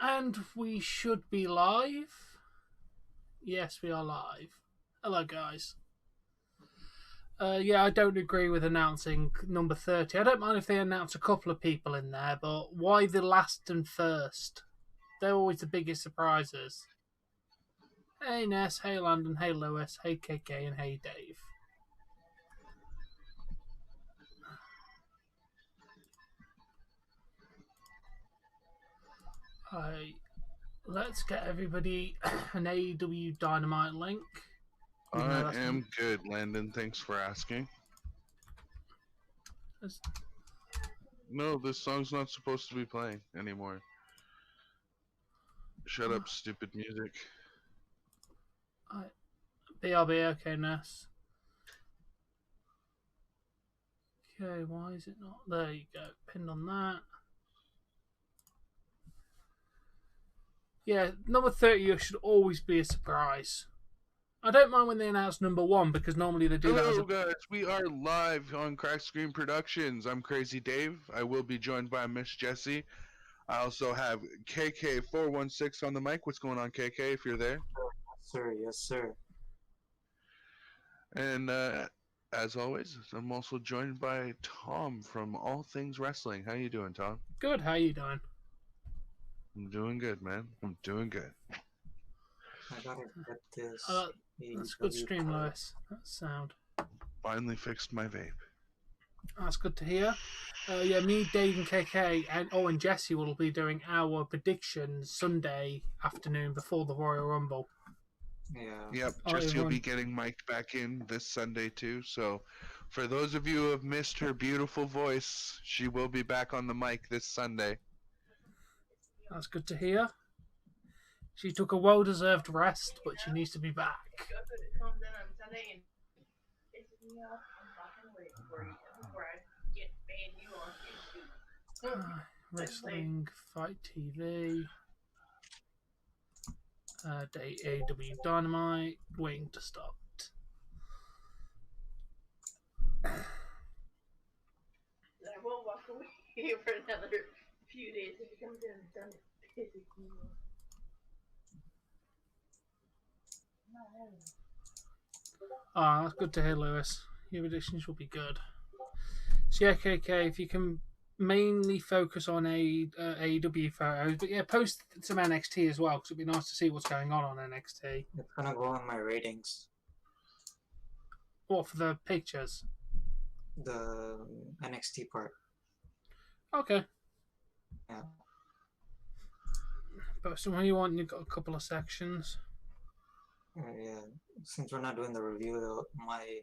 And we should be live. Yes, we are live. Hello, guys. Yeah, I don't agree with announcing number 30. I don't mind if they announce a couple of people in there, but why the last and first? They're always the biggest surprises. Hey, Ness. Hey, Landon. Hey, Lewis. Hey, KK. And hey, Dave. Let's get everybody an AEW Dynamite link. I am good, Landon. Thanks for asking. No, this song's not supposed to be playing anymore. Shut up, stupid music. BRB, okay, Ness. Okay, why is it not? There you go. Pinned on that. Yeah, number 30 should always be a surprise. I don't mind when they announce number 1 because normally they do that as Hello, guys. We are live on Crack Screen Productions. I'm Crazy Dave. I will be joined by Miss Jessie. I also have KK416 on the mic. What's going on, KK, if you're there? Yes, sir. And as always, I'm also joined by Tom from All Things Wrestling. How you doing, Tom? Good, how you doing? I'm doing good, man. I'm doing good. I gotta get this. That's a good stream, Lewis. That's sound. Finally fixed my vape. That's good to hear. Yeah, me, Dave, and KK, and Jesse will be doing our predictions Sunday afternoon before the Royal Rumble. Yeah. Yep, Jessie will be getting mic'd back in this Sunday too. So, for those of you who have missed her beautiful voice, she will be back on the mic this Sunday. That's good to hear. She took a well-deserved rest, but she needs to be back. Wrestling, Fight TV, AEW Dynamite, waiting to start. I won't walk away for another few days if it comes in and done it. That's good to hear, Lewis. Your predictions will be good. So yeah, KK, if you can mainly focus on AEW photos, but yeah, post some NXT as well, because it'd be nice to see what's going on NXT. It's gonna go on my ratings. What, for the pictures? The NXT part. Okay. Yeah. Post them when you want. You've got a couple of sections. Yeah. Since we're not doing the review, though, my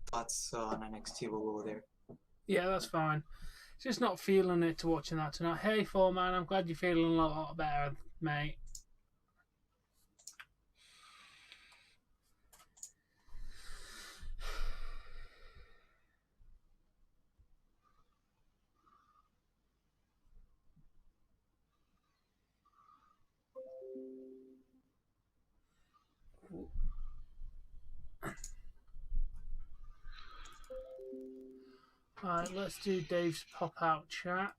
thoughts on NXT will go there. Yeah, that's fine. Just not feeling it to watching that tonight. Hey, Foreman, I'm glad you're feeling a lot better, mate. Alright, let's do Dave's pop-out chat.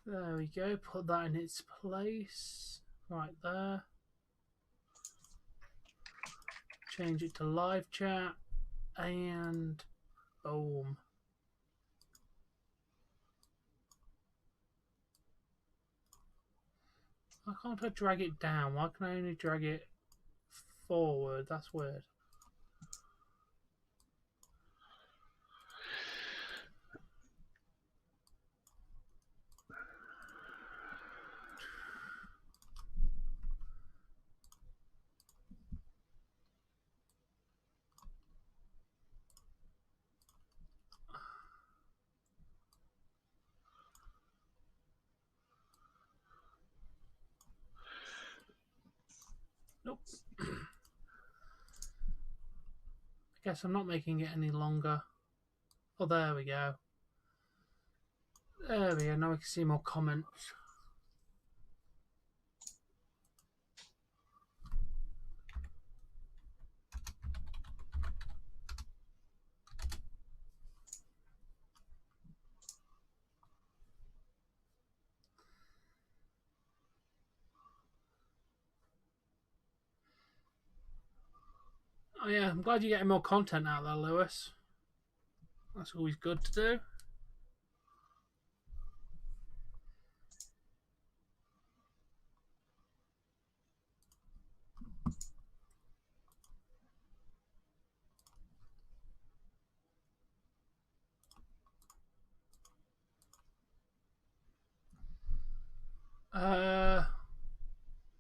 There we go, put that in its place. Right there. Change it to live chat. And boom. Why can't I drag it down? Why can I only drag it forward? That's weird. Nope. I guess I'm not making it any longer. Oh, there we go. There we go. Now we can see more comments. Oh yeah, I'm glad you're getting more content out there, Lewis. That's always good to do.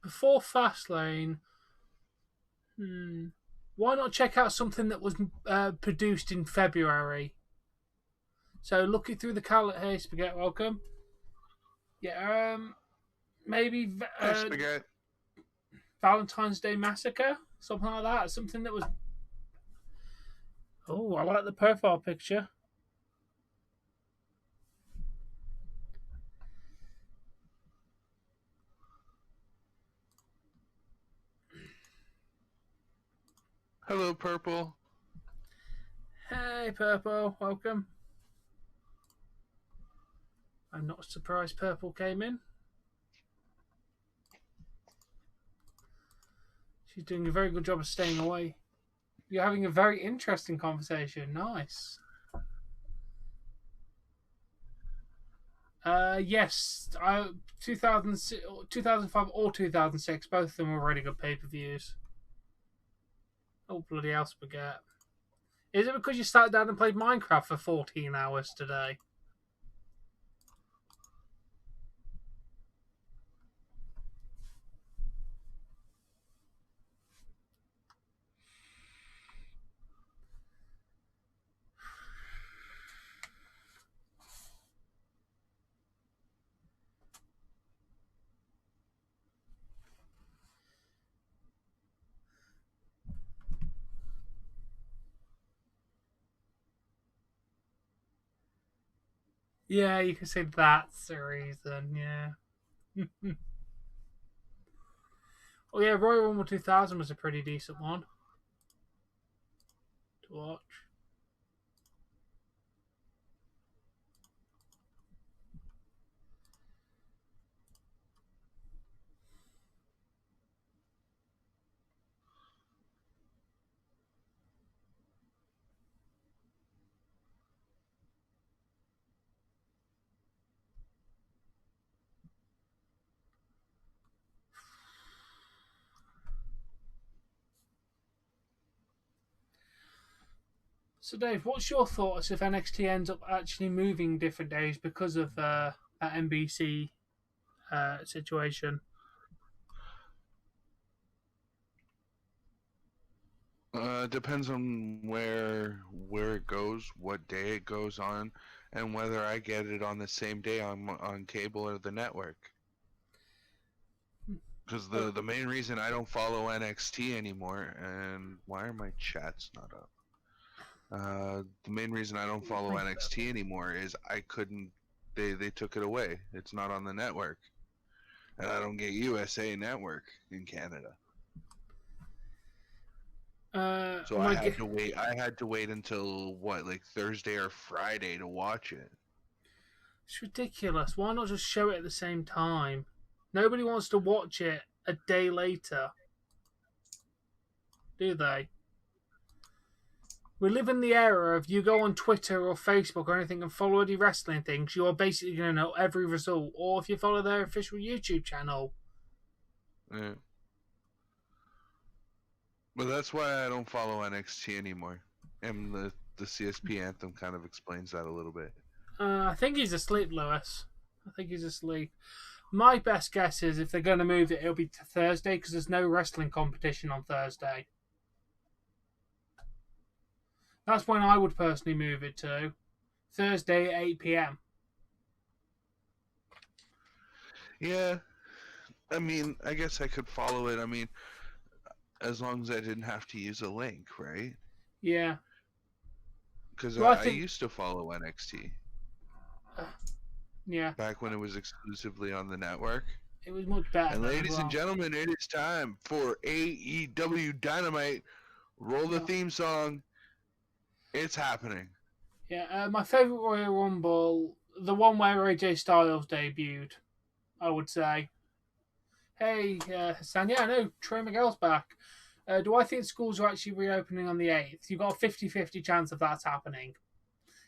Before Fastlane, why not check out something that was produced in February? So looking through the calendar, hey Spaghetti, welcome. Yeah, maybe Spaghetti. Valentine's Day Massacre, something like that. Something that was. Oh, I like the profile picture. Hello, Purple. Hey, Purple, welcome. I'm not surprised Purple came in. She's doing a very good job of staying away. You're having a very interesting conversation. Nice. Yes, 2005 or 2006, both of them were really good pay-per-views. Oh, bloody hell, Spaghetti. Is it because you sat down and played Minecraft for 14 hours today? Yeah, you can say that's the reason, yeah. Oh yeah, Royal Rumble 2000 was a pretty decent one to watch. So Dave, what's your thoughts if NXT ends up actually moving different days because of that NBC situation? Depends on where it goes, what day it goes on, and whether I get it on the same day on cable or the network. Because the main reason I don't follow NXT anymore, and why are my chats not up? The main reason I don't follow NXT anymore is I couldn't. They took it away. It's not on the network, and I don't get USA Network in Canada. So I had to wait. I had to wait until what, like Thursday or Friday to watch it. It's ridiculous. Why not just show it at the same time? Nobody wants to watch it a day later, do they? We live in the era of you go on Twitter or Facebook or anything and follow any wrestling things, you are basically going to know every result. Or if you follow their official YouTube channel. Yeah. But that's why I don't follow NXT anymore. And the CSP Anthem kind of explains that a little bit. I think he's asleep, Lewis. I think he's asleep. My best guess is if they're going to move it, it'll be to Thursday because there's no wrestling competition on Thursday. That's when I would personally move it to. Thursday at 8 p.m. Yeah. I mean, I guess I could follow it. I mean, as long as I didn't have to use a link, right? Yeah. Because Well, I used to follow NXT. Yeah. Back when it was exclusively on the network. It was much better. And ladies and gentlemen, it is time for AEW Dynamite. Roll the theme song. It's happening. Yeah, my favourite Royal Rumble, the one where AJ Styles debuted, I would say. Hey, Hassan, yeah, I know, Trey Miguel's back. Do I think schools are actually reopening on the 8th? You've got a 50-50 chance of that's happening.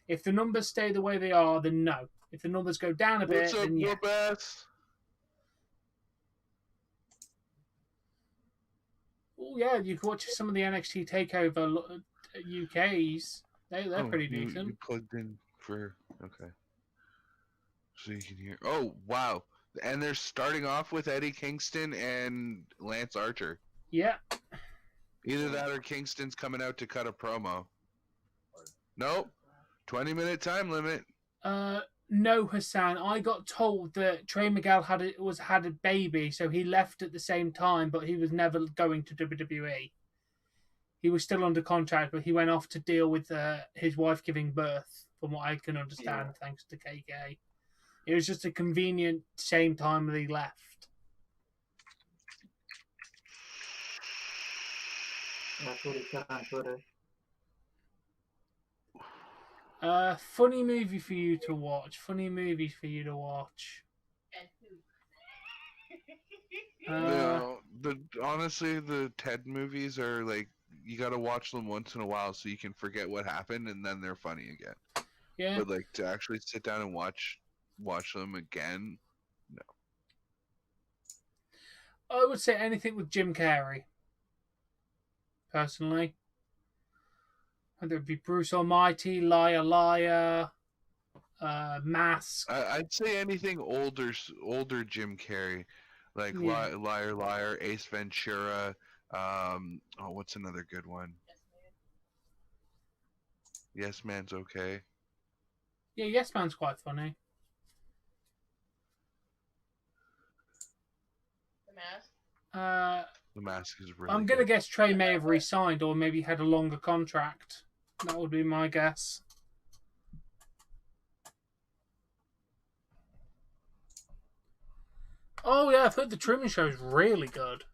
If the numbers stay the way they are, then no. If the numbers go down a What's bit, up, then yeah. Whoop-ass? Oh yeah, you can watch some of the NXT Takeover UKs. They're pretty decent. You plugged in for okay, so you can hear. Oh wow! And they're starting off with Eddie Kingston and Lance Archer. Yeah. Either that or Kingston's coming out to cut a promo. Nope. 20-minute time limit. No, Hassan. I got told that Trey Miguel had a baby, so he left at the same time, but he was never going to WWE. He was still under contract, but he went off to deal with his wife giving birth, from what I can understand, thanks to KK. It was just a convenient same time that he left. That's what he said on Twitter. Funny movie for you to watch. Funny movies for you to watch. No, honestly, the Ted movies are like you got to watch them once in a while so you can forget what happened, and then they're funny again. Yeah. But like to actually sit down and watch them again, no. I would say anything with Jim Carrey. Personally. Whether it be Bruce Almighty, Liar Liar, Mask. I'd say anything older Jim Carrey, like Liar Liar, Ace Ventura. What's another good one? Yes Man's okay. Yeah, Yes Man's quite funny. The Mask. The Mask is really. I'm gonna guess Trey may have re-signed, or maybe had a longer contract. That would be my guess. Oh yeah, I've heard the Truman Show is really good.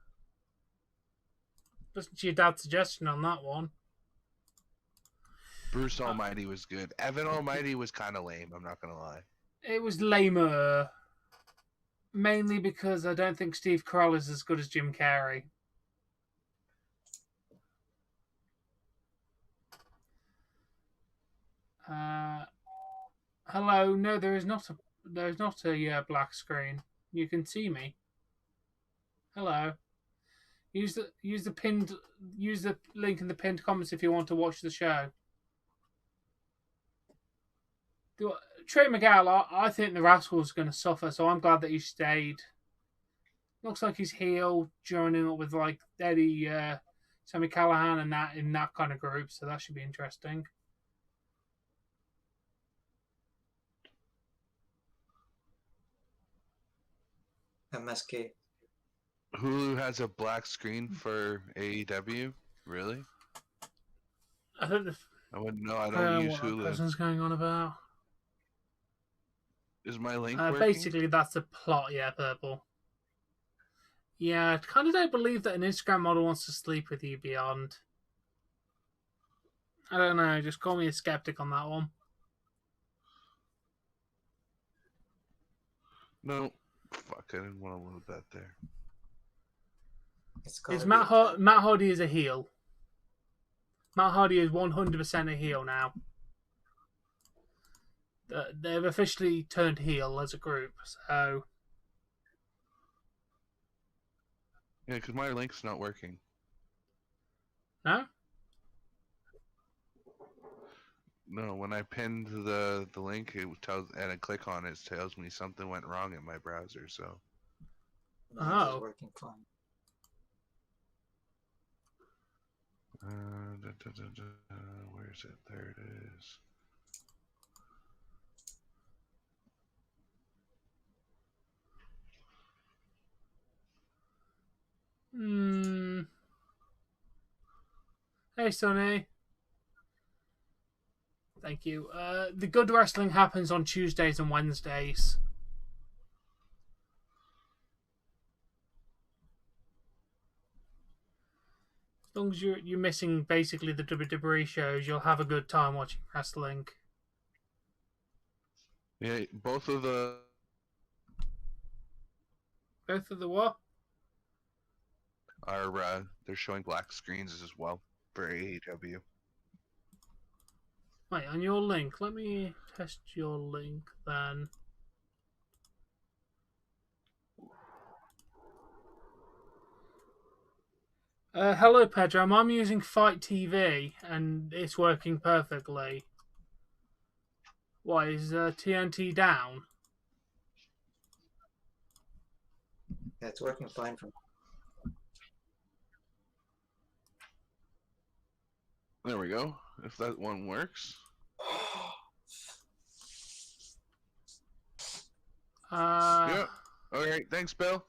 Listen to your dad's suggestion on that one. Bruce Almighty was good. Evan Almighty was kind of lame. I'm not gonna lie. It was lamer, mainly because I don't think Steve Carell is as good as Jim Carrey. Hello. No, there is not a black screen. You can see me. Hello. Use the link in the pinned comments if you want to watch the show. Trey Miguel, I think the Rascal's going to suffer, so I'm glad that he stayed. Looks like he's heel, joining up with like Eddie, Sammy Callahan, and that in that kind of group. So that should be interesting. MSK. Hulu has a black screen for AEW. Really? I think I wouldn't know. I don't use what Hulu. that person's going on about. Is my link working? Basically, that's the plot. Yeah, Purple. Yeah, I kind of don't believe that an Instagram model wants to sleep with you beyond. I don't know. Just call me a skeptic on that one. No. Fuck, I didn't want to load that there. It's Matt Hardy is a heel. Matt Hardy is 100% a heel now. They've officially turned heel as a group, so... Yeah, because my link's not working. No? No, when I pinned the link, it tells, and I click on it, it tells me something went wrong in my browser, so... It's working fine. Where is it? There it is. Hey, Sonny. Thank you. The good wrestling happens on Tuesdays and Wednesdays. As long as you're missing basically the WWE shows, you'll have a good time watching wrestling. Yeah, both of the... Both of the what? are they're showing black screens as well for AEW. Wait, on your link, let me test your link then. Hello, Pedro. I'm using Fight TV and it's working perfectly. Why, is TNT down? Yeah, it's working fine for me. There we go. If that one works. Yeah. Alright, thanks, Bill.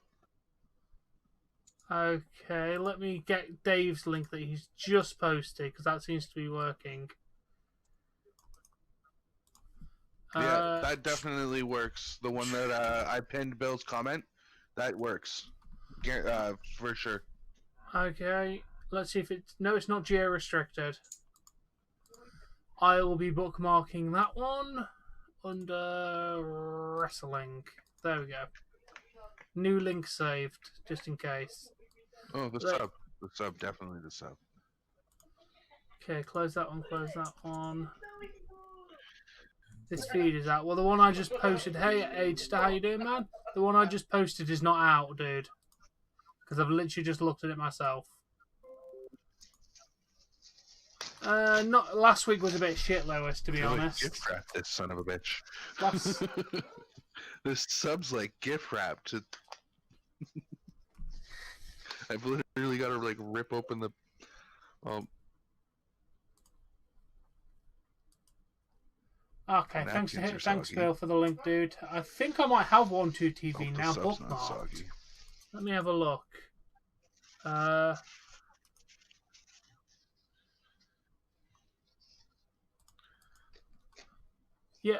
Okay, let me get Dave's link that he's just posted, because that seems to be working. Yeah, that definitely works. The one that I pinned Bill's comment, that works. For sure. Okay, let's see if it's... No, it's not geo-restricted. I will be bookmarking that one under wrestling. There we go. New link saved, just in case. Oh, the sub. The sub, definitely the sub. Okay, close that one, close that one. This feed is out. Well, the one I just posted... Hey, Agester, how you doing, man? The one I just posted is not out, dude. Because I've literally just looked at it myself. Not last week was a bit shit, Lewis, to be honest. Like gift wrap, this son of a bitch. That's... This sub's like gift wrapped. I've literally got to like rip open the. Okay, thanks, Bill, for the link, dude. I think I might have 12TV now bookmarked. Let me have a look. Yeah,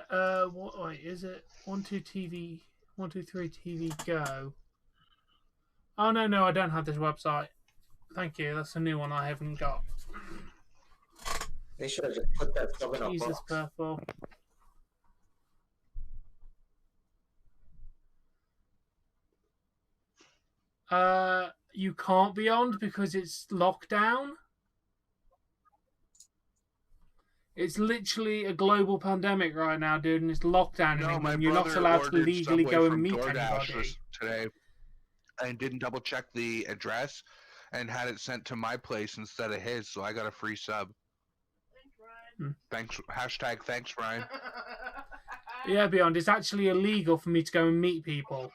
wait, is it 123 TV Go? Oh, no, I don't have this website. Thank you, that's a new one I haven't got. They should have just put that sub in a Jesus, box. purple. You can't be on because it's lockdown. It's literally a global pandemic right now, dude, and it's lockdown in England. You're not allowed to legally go and meet anybody. Today, and didn't double check the address, and had it sent to my place instead of his, so I got a free sub. Thanks. Hashtag thanks, Ryan. Yeah, Beyond, it's actually illegal for me to go and meet people.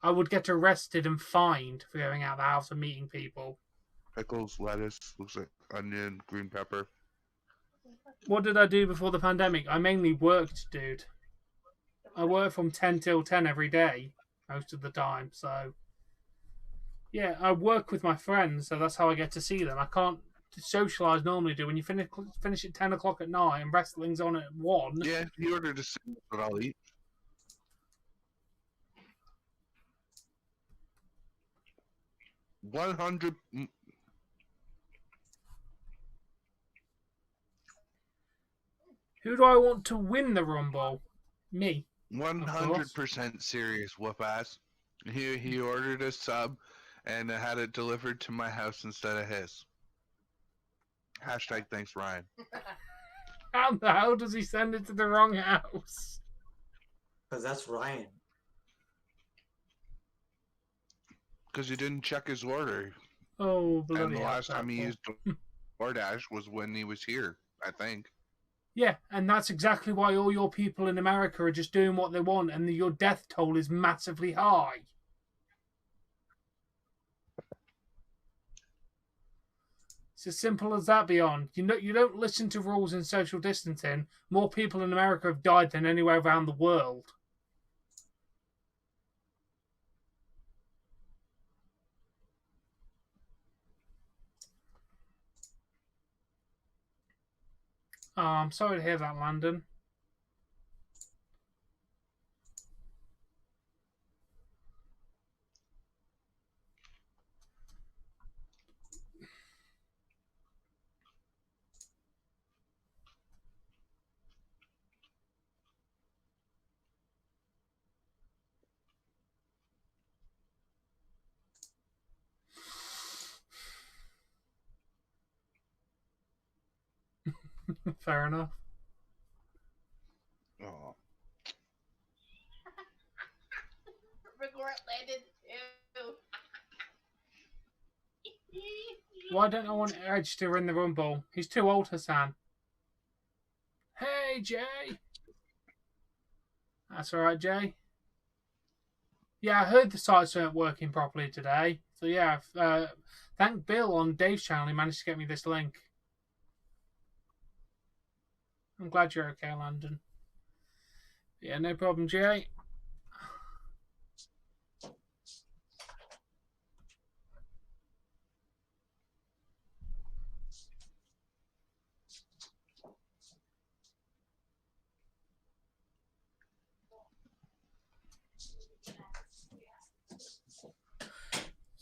I would get arrested and fined for going out of the house and meeting people. Pickles, lettuce, looks like onion, green pepper. What did I do before the pandemic? I mainly worked, dude. I work from 10 till 10 every day, most of the time, so... Yeah, I work with my friends, so that's how I get to see them. I can't socialise normally, do. When you finish at 10 o'clock at night and wrestling's on at 1... Yeah, you ordered a sandwich, but I'll eat. $100... Who do I want to win the Rumble? Me. 100% serious, whoop ass. He ordered a sub and had it delivered to my house instead of his. Hashtag thanks, Ryan. How the hell does he send it to the wrong house? Because that's Ryan. Because he didn't check his order. Oh, bloody And the last time he used DoorDash was when he was here, I think. Yeah, and that's exactly why all your people in America are just doing what they want, and your death toll is massively high. It's as simple as that, Beyond. You don't listen to rules in social distancing. More people in America have died than anywhere around the world. Oh, I'm sorry to hear that, Landon. Fair enough. Oh. Regret landed too. Why don't I want Edge to win the Rumble? He's too old, Hassan. Hey, Jay. That's alright, Jay. Yeah, I heard the sites weren't working properly today. So yeah, thank Bill on Dave's channel. He managed to get me this link. I'm glad you're okay, Landon. Yeah, no problem, Jay.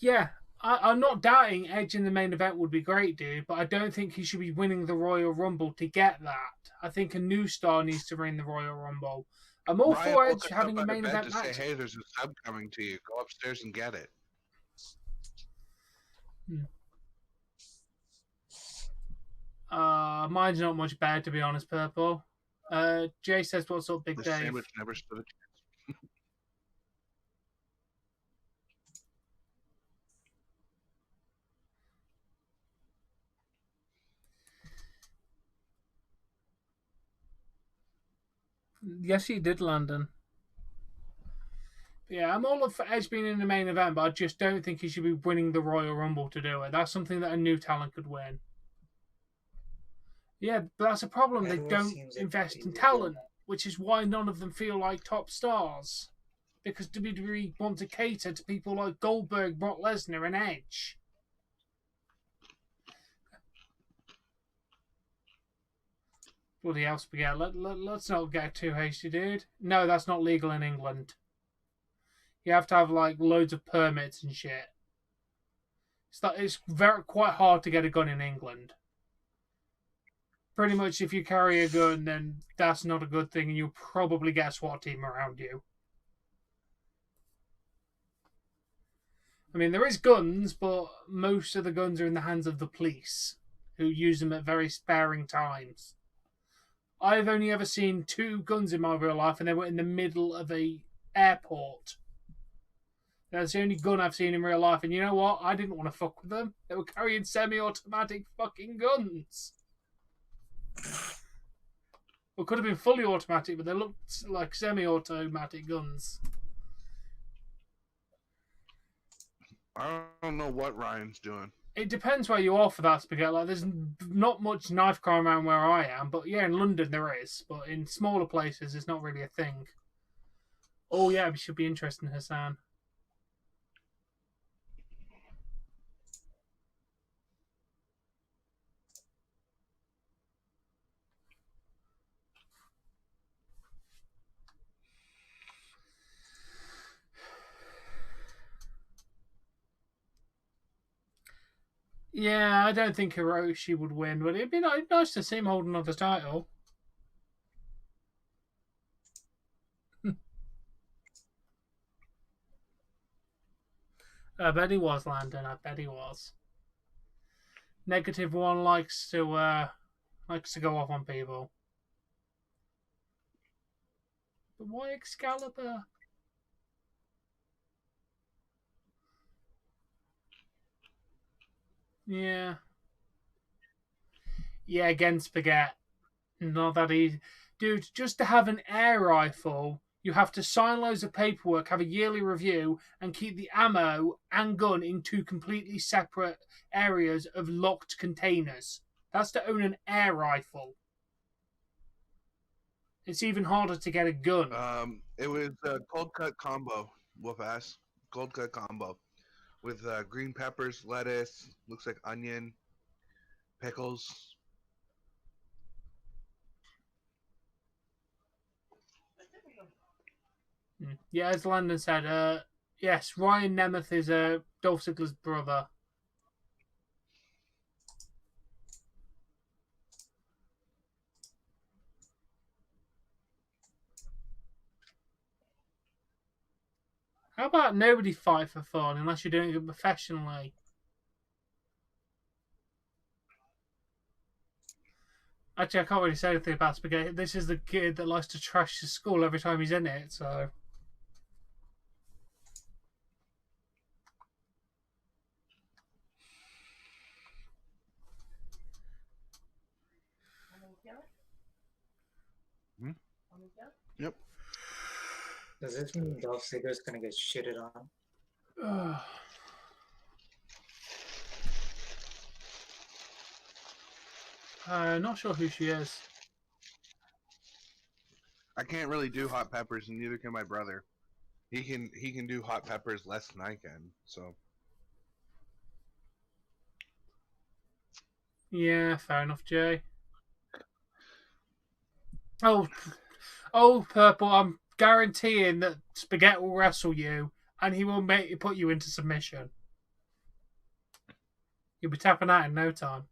Yeah, I'm not doubting Edge in the main event would be great, dude, but I don't think he should be winning the Royal Rumble to get that. I think a new star needs to win the Royal Rumble. I'm all Ryan for woke Edge us having up a out of main bed event to say, match. hey, there's a sub coming to you. Go upstairs and get it. Mine's not much better, to be honest, Purple. Jay says, what's up, Big The Dave? sandwich never stood a chance. Yes, he did, London. Yeah, I'm all up for Edge being in the main event, but I just don't think he should be winning the Royal Rumble to do it. That's something that a new talent could win. Yeah, but that's a problem. They Edward don't seems like invest he in would talent, win. which is why none of them feel like top stars. Because WWE want to cater to people like Goldberg, Brock Lesnar, and Edge. Bloody hell, Spaghetti. Let's not get too hasty, dude. No, that's not legal in England. You have to have like loads of permits and shit. It's quite hard to get a gun in England. Pretty much, if you carry a gun, then that's not a good thing, and you'll probably get a SWAT team around you. I mean, there is guns, but most of the guns are in the hands of the police, who use them at very sparing times. I've only ever seen 2 guns in my real life, and they were in the middle of a airport. That's the only gun I've seen in real life, and you know what? I didn't want to fuck with them. They were carrying semi-automatic fucking guns. Well, could have been fully automatic, but they looked like semi-automatic guns. I don't know what Ryan's doing. It depends where you are for that, Spaghetti. Like, there's not much knife crime around where I am, but yeah, in London there is. But in smaller places, it's not really a thing. Oh yeah, it should be interesting, Hassan. Yeah, I don't think Hiroshi would win, but it'd be nice to see him hold another title. I bet he was, Landon. I bet he was. -1 likes to go off on people. But why Excalibur? Yeah. Yeah, again, Spaghetti. Not that easy. Dude, just to have an air rifle, you have to sign loads of paperwork, have a yearly review, and keep the ammo and gun in 2 completely separate areas of locked containers. That's to own an air rifle. It's even harder to get a gun. It was a cold cut combo, whoop ass. Cold cut combo. With green peppers, lettuce, looks like onion, pickles. Yeah, as Landon said, yes, Ryan Nemeth is Dolph Ziggler's brother. How about nobody fight for fun unless you're doing it professionally? Actually, I can't really say anything about Spaghetti. This is the kid that likes to trash his school every time he's in it, so... Yep. Does this mean Dolph Ziggler's gonna get shitted on? Not sure who she is. I can't really do hot peppers, and neither can my brother. He can do hot peppers less than I can. So Yeah, fair enough, Jay. Oh, Purple, I'm guaranteeing that Spaghetti will wrestle you, and he will put you into submission. You'll be tapping out in no time.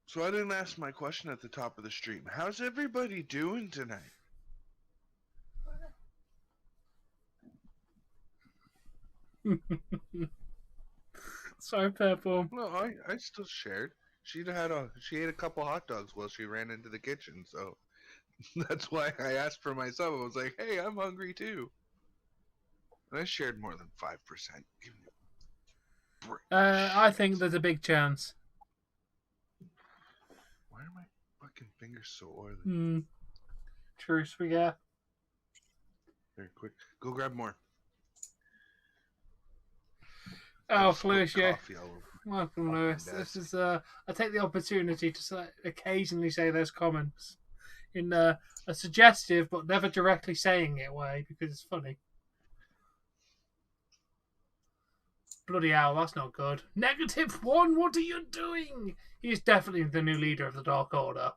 So I didn't ask my question at the top of the stream. How's everybody doing tonight? Sorry, Purple. No, I still shared. She ate a couple hot dogs while she ran into the kitchen, so that's why I asked for myself. I was like, hey, I'm hungry too. And I shared more than 5%. Give me a break. I think there's a big chance. Why are my fucking fingers so oily? True, Spaghetti. Very quick. Go grab more. Oh, Just spilled Felicia. coffee all over my Welcome, fucking Lewis. desk. This is I take the opportunity to occasionally say those comments in a suggestive but never directly saying it way because it's funny. Bloody hell, that's not good. -1, what are you doing? He's definitely the new leader of the Dark Order.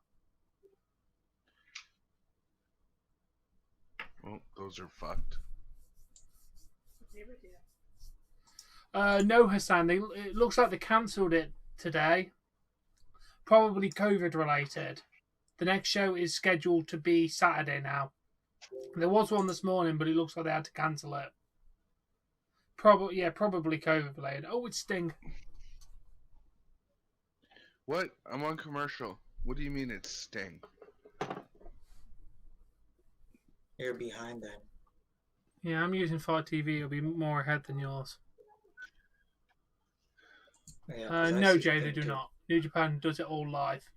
Well, those are fucked. No, Hassan, it looks like they cancelled it today. Probably COVID related. The next show is scheduled to be Saturday now. There was one this morning, but it looks like they had to cancel it. Probably COVID related. Oh, it's Sting. What? I'm on commercial. What do you mean it's Sting? You're behind that. Yeah, I'm using Fire TV. It'll be more ahead than yours. Yeah, 'cause I No, see Jay, they Sting do too. not. New Japan does it all live.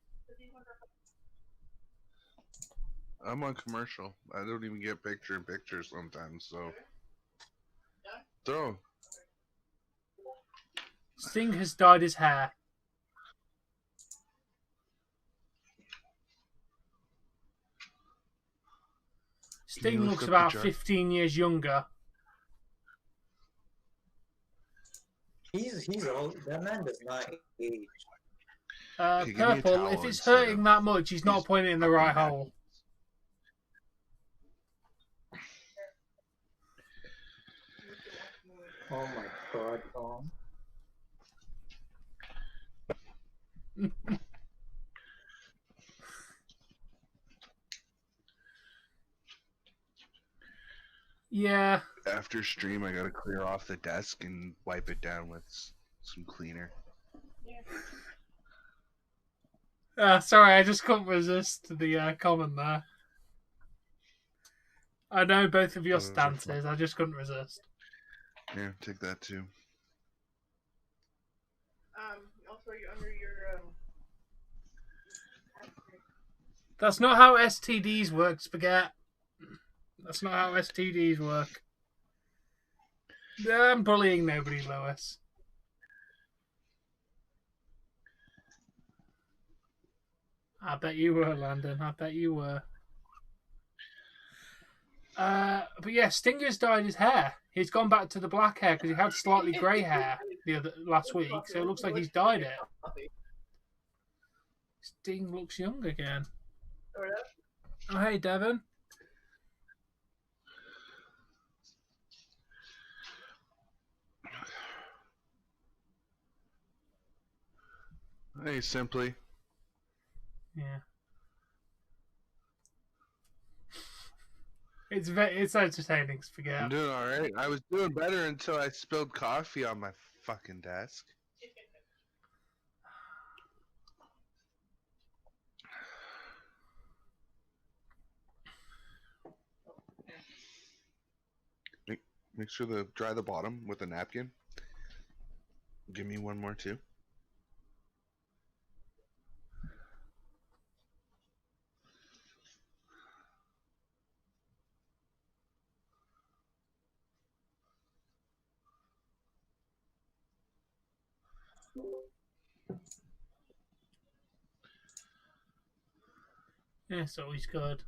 I'm on commercial. I don't even get picture-in-picture sometimes, so... Throw. Sting has dyed his hair. Sting lift looks up about the jar? 15 years younger. He's old. That man does not age. Okay, give me a Purple, towel if it's instead hurting of that much, he's not these pointing it in the fucking right napkins. hole. Oh my god, Tom. Yeah. After stream, I gotta clear off the desk and wipe it down with some cleaner. Sorry, I just couldn't resist the comment there. I know both of your Those are fun. stances. I just couldn't resist. Yeah, take that too. Also, you're under your That's not how STDs work, Spaghetti. That's not how STDs work. I'm bullying nobody, Lewis. I bet you were, Landon. I bet you were. But yeah, Stinger's dyed his hair. He's gone back to the black hair because he had slightly grey hair last week, so it looks like he's dyed it. Sting looks young again. Oh, hey, Devon. Hey, Simply. Yeah. it's entertaining. Forget. I'm doing all right. I was doing better until I spilled coffee on my fucking desk. Make sure to dry the bottom with a napkin. Give me one more too. Yeah, so he's good.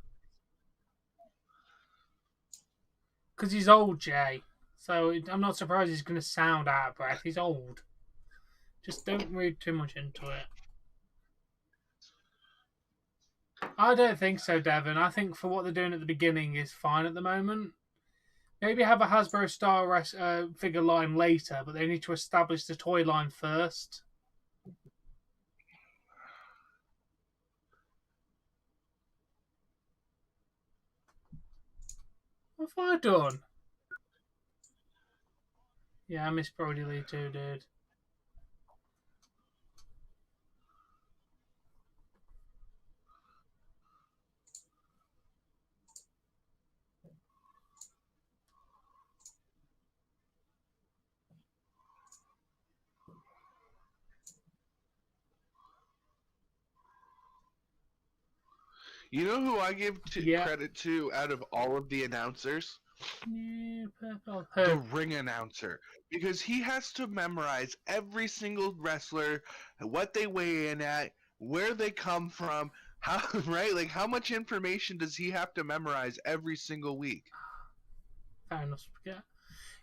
Because he's old, Jay. So I'm not surprised he's going to sound out of breath. He's old. Just don't read too much into it. I don't think so, Devon. I think for what they're doing at the beginning is fine at the moment. Maybe have a Hasbro Star figure line later, but they need to establish the toy line first. What have I done? Yeah, I miss Brody Lee too, dude. You know who I give credit to out of all of the announcers? Yeah, purple. The ring announcer. Because he has to memorize every single wrestler, what they weigh in at, where they come from, how right? Like how much information does he have to memorize every single week? Fair enough.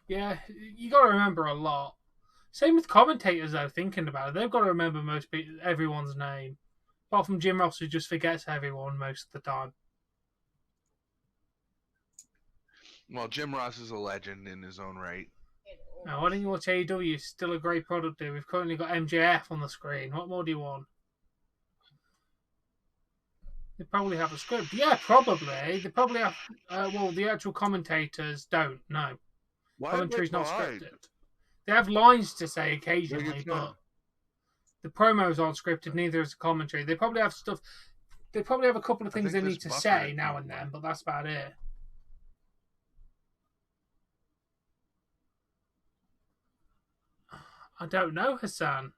Yeah, you got to remember a lot. Same with commentators, though. Thinking about it, they've got to remember everyone's name, apart from Jim Ross, who just forgets everyone most of the time. Well, Jim Ross is a legend in his own right. Now, why don't you watch AEW? It's still a great product, dude. We've currently got MJF on the screen. What more do you want? They probably have a script. Yeah, probably. They probably have. Well, the actual commentators don't. No, commentary's not scripted. They have lines to say occasionally, but the promos aren't scripted. Neither is the commentary. They probably have stuff. They probably have a couple of things they need to say now and then, but that's about it. I don't know, Hassan.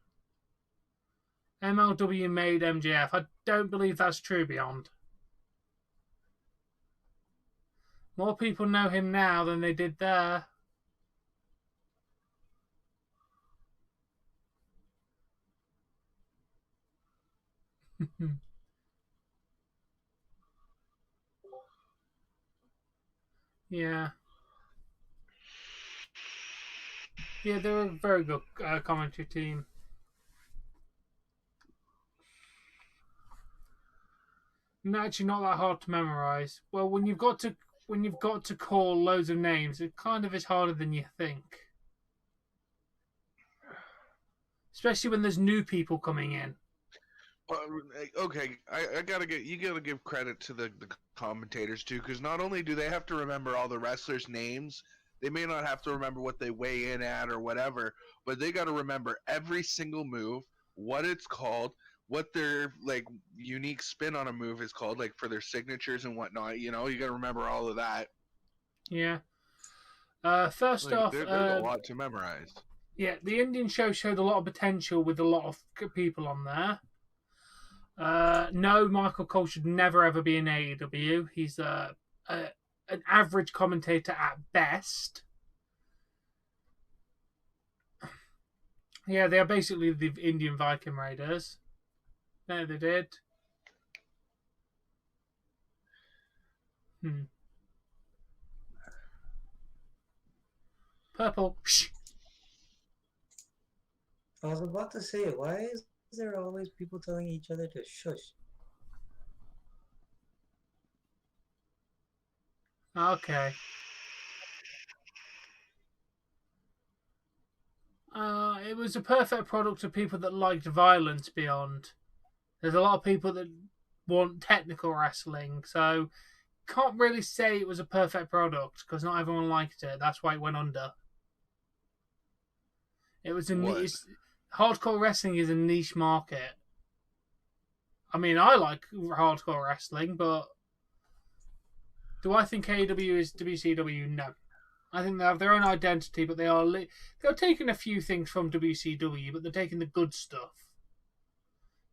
MLW made MJF. I don't believe that's true, Beyond. More people know him now than they did there. Yeah. Yeah, they're a very good commentary team. And actually not that hard to memorize. Well, when you've got to call loads of names, it kind of is harder than you think. Especially when there's new people coming in. Okay, you gotta give credit to the commentators too, because not only do they have to remember all the wrestlers' names, they may not have to remember what they weigh in at or whatever, but they got to remember every single move, what it's called, what their like unique spin on a move is called, like for their signatures and whatnot. You know, you got to remember all of that. Yeah. First off, there's a lot to memorize. Yeah, the Indian show showed a lot of potential with a lot of people on there. No, Michael Cole should never ever be in AEW. He's an average commentator at best. Yeah, they are basically the Indian Viking Raiders. No, they did. Purple. Shh. I was about to say, why is there always people telling each other to shush? Okay. It was a perfect product of people that liked violence beyond. There's a lot of people that want technical wrestling, so can't really say it was a perfect product because not everyone liked it. That's why it went under. It was hardcore wrestling is a niche market. I mean, I like hardcore wrestling, but do I think AEW is WCW? No. I think they have their own identity, but they're taking a few things from WCW, but they're taking the good stuff.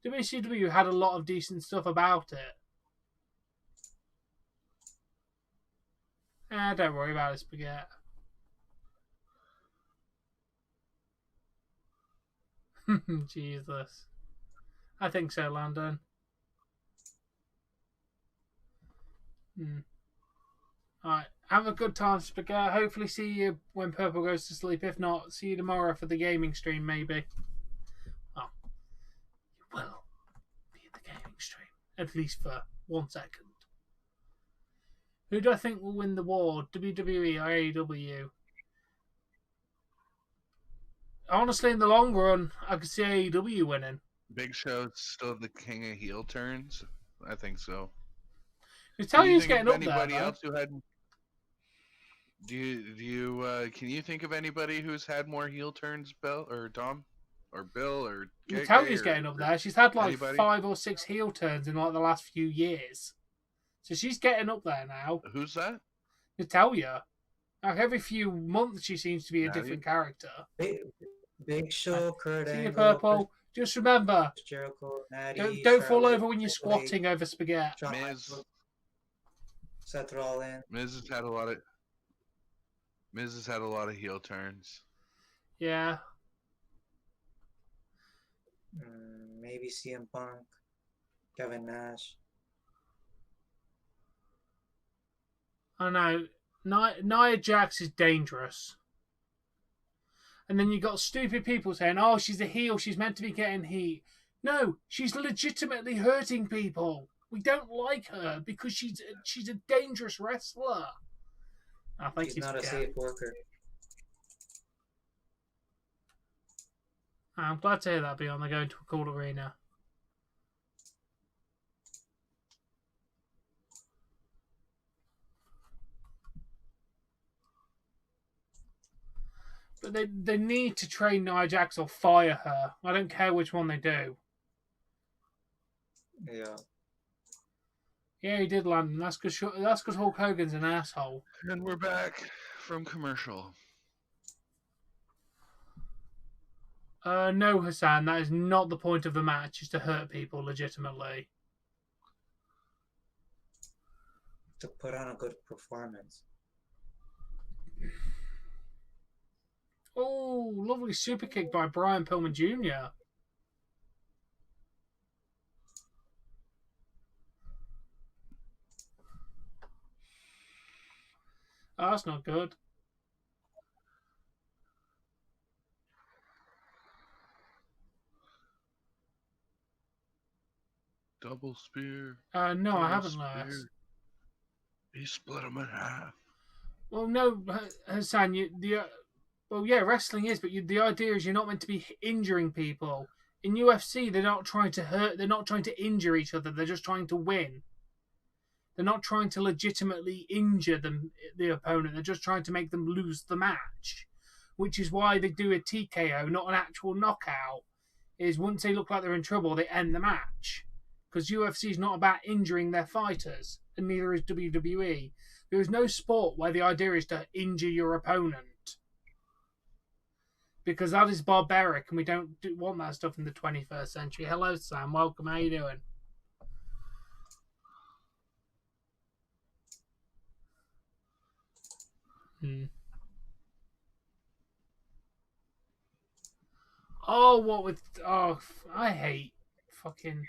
WCW had a lot of decent stuff about it. Don't worry about it, Spaghetti. Jesus. I think so, Landon. Alright, have a good time, Spaghetti. Hopefully see you when Purple goes to sleep. If not, see you tomorrow for the gaming stream, maybe. Oh. You will be in the gaming stream. At least for 1 second. Who do I think will win the war? WWE or AEW? Honestly, in the long run, I could see AEW winning. Big Show's still the king of heel turns? I think so. Natalia's getting up there, anybody though. else who had... Can you think of anybody who's had more heel turns, Bill or Dom or Bill or Natalia's getting up there. She's had like anybody? 5 or 6 heel turns in like the last few years, so she's getting up there now. Who's that? Natalia. Like every few months, she seems to be a Natty? different character. Big Show, Kurt See you, Angle, Purple. Just remember, Chris Jericho, Natty, don't fall Charlotte, over when you're squatting over spaghetti. Shawn Miz. Michaels, Seth Rollins. Miz has had a lot of heel turns. Yeah. Maybe CM Punk, Kevin Nash. I know. Nia Jax is dangerous. And then you got stupid people saying, oh, she's a heel, she's meant to be getting heat. No, she's legitimately hurting people. We don't like her because she's a dangerous wrestler. I think She's not a safe worker. I'm glad to hear that, Beyond. They're going to a cool arena. But they need to train Nia Jax or fire her. I don't care which one they do. Yeah. Yeah, he did, Landon. That's because Hulk Hogan's an asshole. And we're back from commercial. No, Hassan, that is not the point of the match, is to hurt people legitimately. To put on a good performance. Oh, lovely super kick by Brian Pillman Jr. Oh, that's not good. Double spear. No, I haven't, Lewis. He split him in half. Well, no, Hassan, wrestling is, but the idea is you're not meant to be injuring people. In UFC, they're not trying to hurt, they're not trying to injure each other, they're just trying to win. They're not trying to legitimately injure the opponent, they're just trying to make them lose the match. Which is why they do a TKO, not an actual knockout. Is once they look like they're in trouble, they end the match. Because UFC is not about injuring their fighters, and neither is WWE. There is no sport where the idea is to injure your opponent. Because that is barbaric, and we don't want that stuff in the 21st century. Hello, Sam. Welcome. How you doing? Oh, what with... Oh, I hate fucking...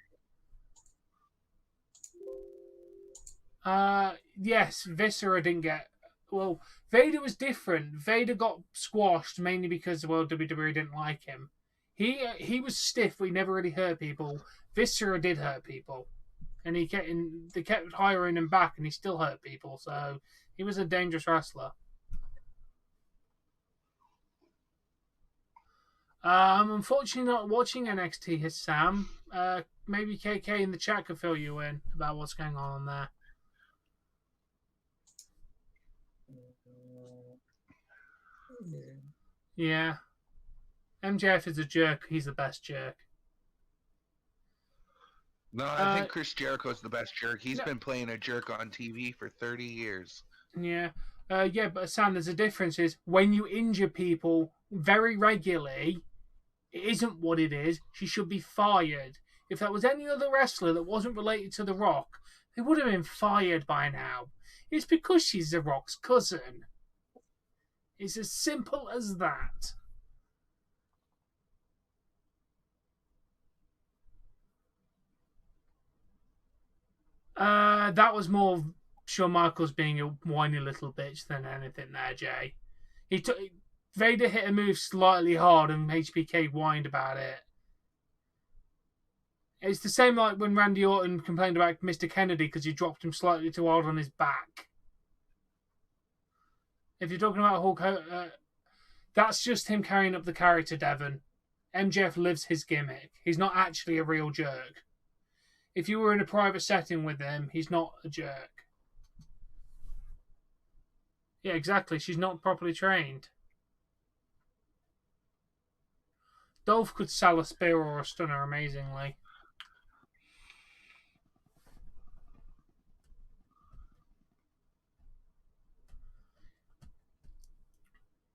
Yes, Viscera didn't get... Well, Vader was different. Vader got squashed mainly because, well, WWE didn't like him. He was stiff, but he never really hurt people. Viscera did hurt people. And they kept hiring him back, and he still hurt people. So, he was a dangerous wrestler. I'm unfortunately not watching NXT, Sam. Maybe KK in the chat could fill you in about what's going on there. Yeah. MJF is a jerk. He's the best jerk. No, I think Chris Jericho's the best jerk. He's no. been playing a jerk on TV for 30 years. Yeah. Yeah, but Sam, there's a difference is when you injure people very regularly, it isn't what it is. She should be fired. If that was any other wrestler that wasn't related to The Rock, they would have been fired by now. It's because she's The Rock's cousin. It's as simple as that. That was more Shawn Michaels being a whiny little bitch than anything there, Jay. Vader hit a move slightly hard and HBK whined about it. It's the same like when Randy Orton complained about Mr. Kennedy because he dropped him slightly too hard on his back. If you're talking about Hulk Hogan, that's just him carrying up the character, Devon. MJF lives his gimmick. He's not actually a real jerk. If you were in a private setting with him, he's not a jerk. Yeah, exactly. She's not properly trained. Dolph could sell a spear or a stunner amazingly.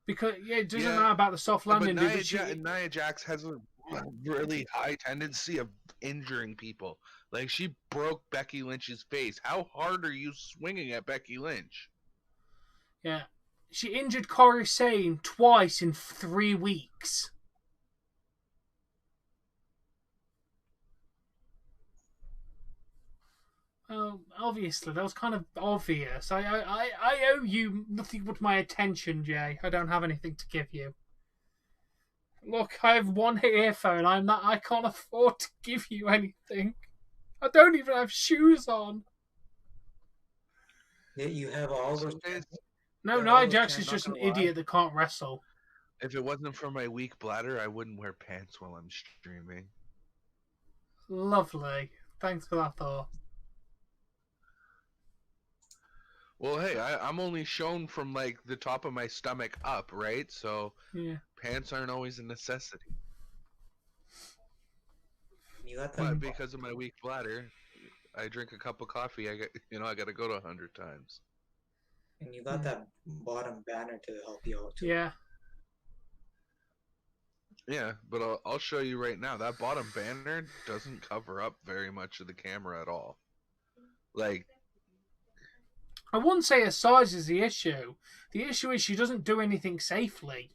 Because it doesn't matter about the soft landing. But Nia Jax has a really high tendency of injuring people. Like, she broke Becky Lynch's face. How hard are you swinging at Becky Lynch? Yeah. She injured Corey Sane twice in 3 weeks. Obviously, that was kind of obvious. I owe you nothing but my attention, Jay. I don't have anything to give you. Look, I have one earphone. I can't afford to give you anything. I don't even have shoes on. Yeah, you have all those. No, Nia Jax is just an idiot that can't wrestle. If it wasn't for my weak bladder, I wouldn't wear pants while I'm streaming. Lovely. Thanks for that thought. Well, hey, I'm only shown from like the top of my stomach up, right? So yeah, pants aren't always a necessity. But because of my weak bladder, I drink a cup of coffee. I got to go to 100 times. And you got that bottom banner to help you out too. Yeah. Yeah, but I'll show you right now. That bottom banner doesn't cover up very much of the camera at all. Like, I wouldn't say her size is the issue. The issue is she doesn't do anything safely.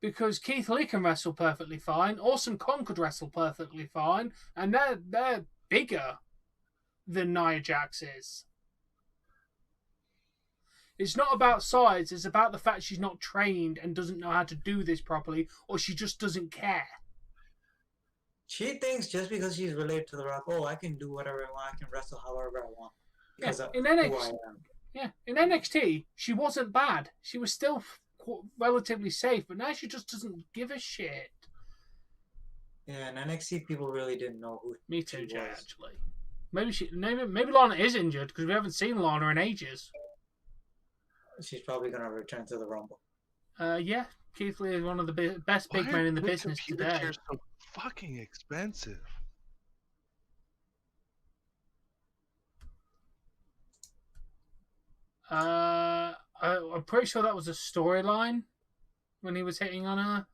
Because Keith Lee can wrestle perfectly fine, Awesome Kong could wrestle perfectly fine, and they're bigger than Nia Jax is. It's not about size, it's about the fact she's not trained and doesn't know how to do this properly, or she just doesn't care. She thinks just because she's related to The Rock, I can do whatever I want, I can wrestle however I want. Because in NXT, she wasn't bad. She was still relatively safe, but now she just doesn't give a shit. Yeah, in NXT, people really didn't know who. Me too, Jay. Actually, maybe Lana is injured because we haven't seen Lana in ages. She's probably gonna return to the Rumble. Yeah, Keith Lee is one of the best big men in the business today. They're so fucking expensive. I'm pretty sure that was a storyline when he was hitting on her.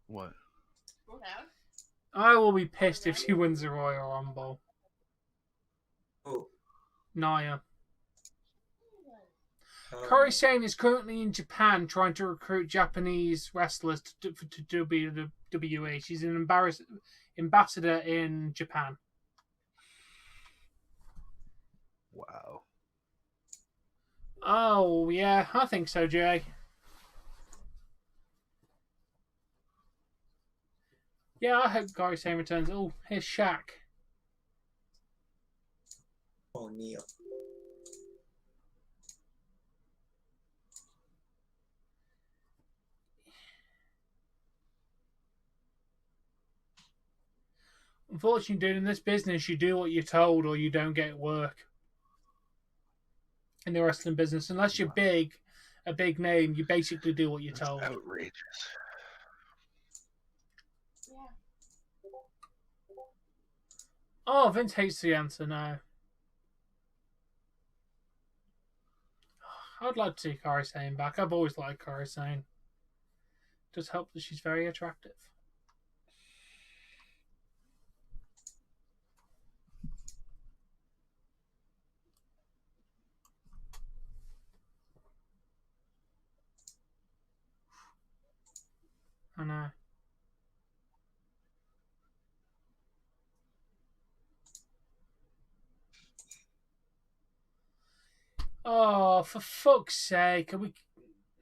What? I will be pissed if she wins the Royal Rumble. Who? Nia. Corey Sane is currently in Japan trying to recruit Japanese wrestlers to WWE. She's an ambassador in Japan. Wow. Oh, yeah, I think so, Jay. Yeah, I hope Corey Sane returns. Oh, here's Shaq. O'Neal. Unfortunately, dude, in this business, you do what you're told or you don't get work. in the wrestling business. Unless you're big, a big name, you basically do what you're That's told. outrageous. Yeah. Oh, Vince hates the answer now. I'd like to see Kairi Sane back. I've always liked Kairi Sane. Just helps that she's very attractive. I know. Oh, for fuck's sake. Are we...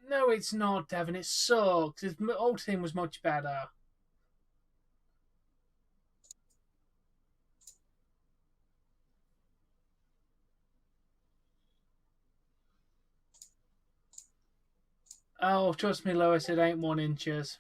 No, it's not, Devon. It sucks. His old team was much better. Oh, trust me, Lois, it ain't 1 inches.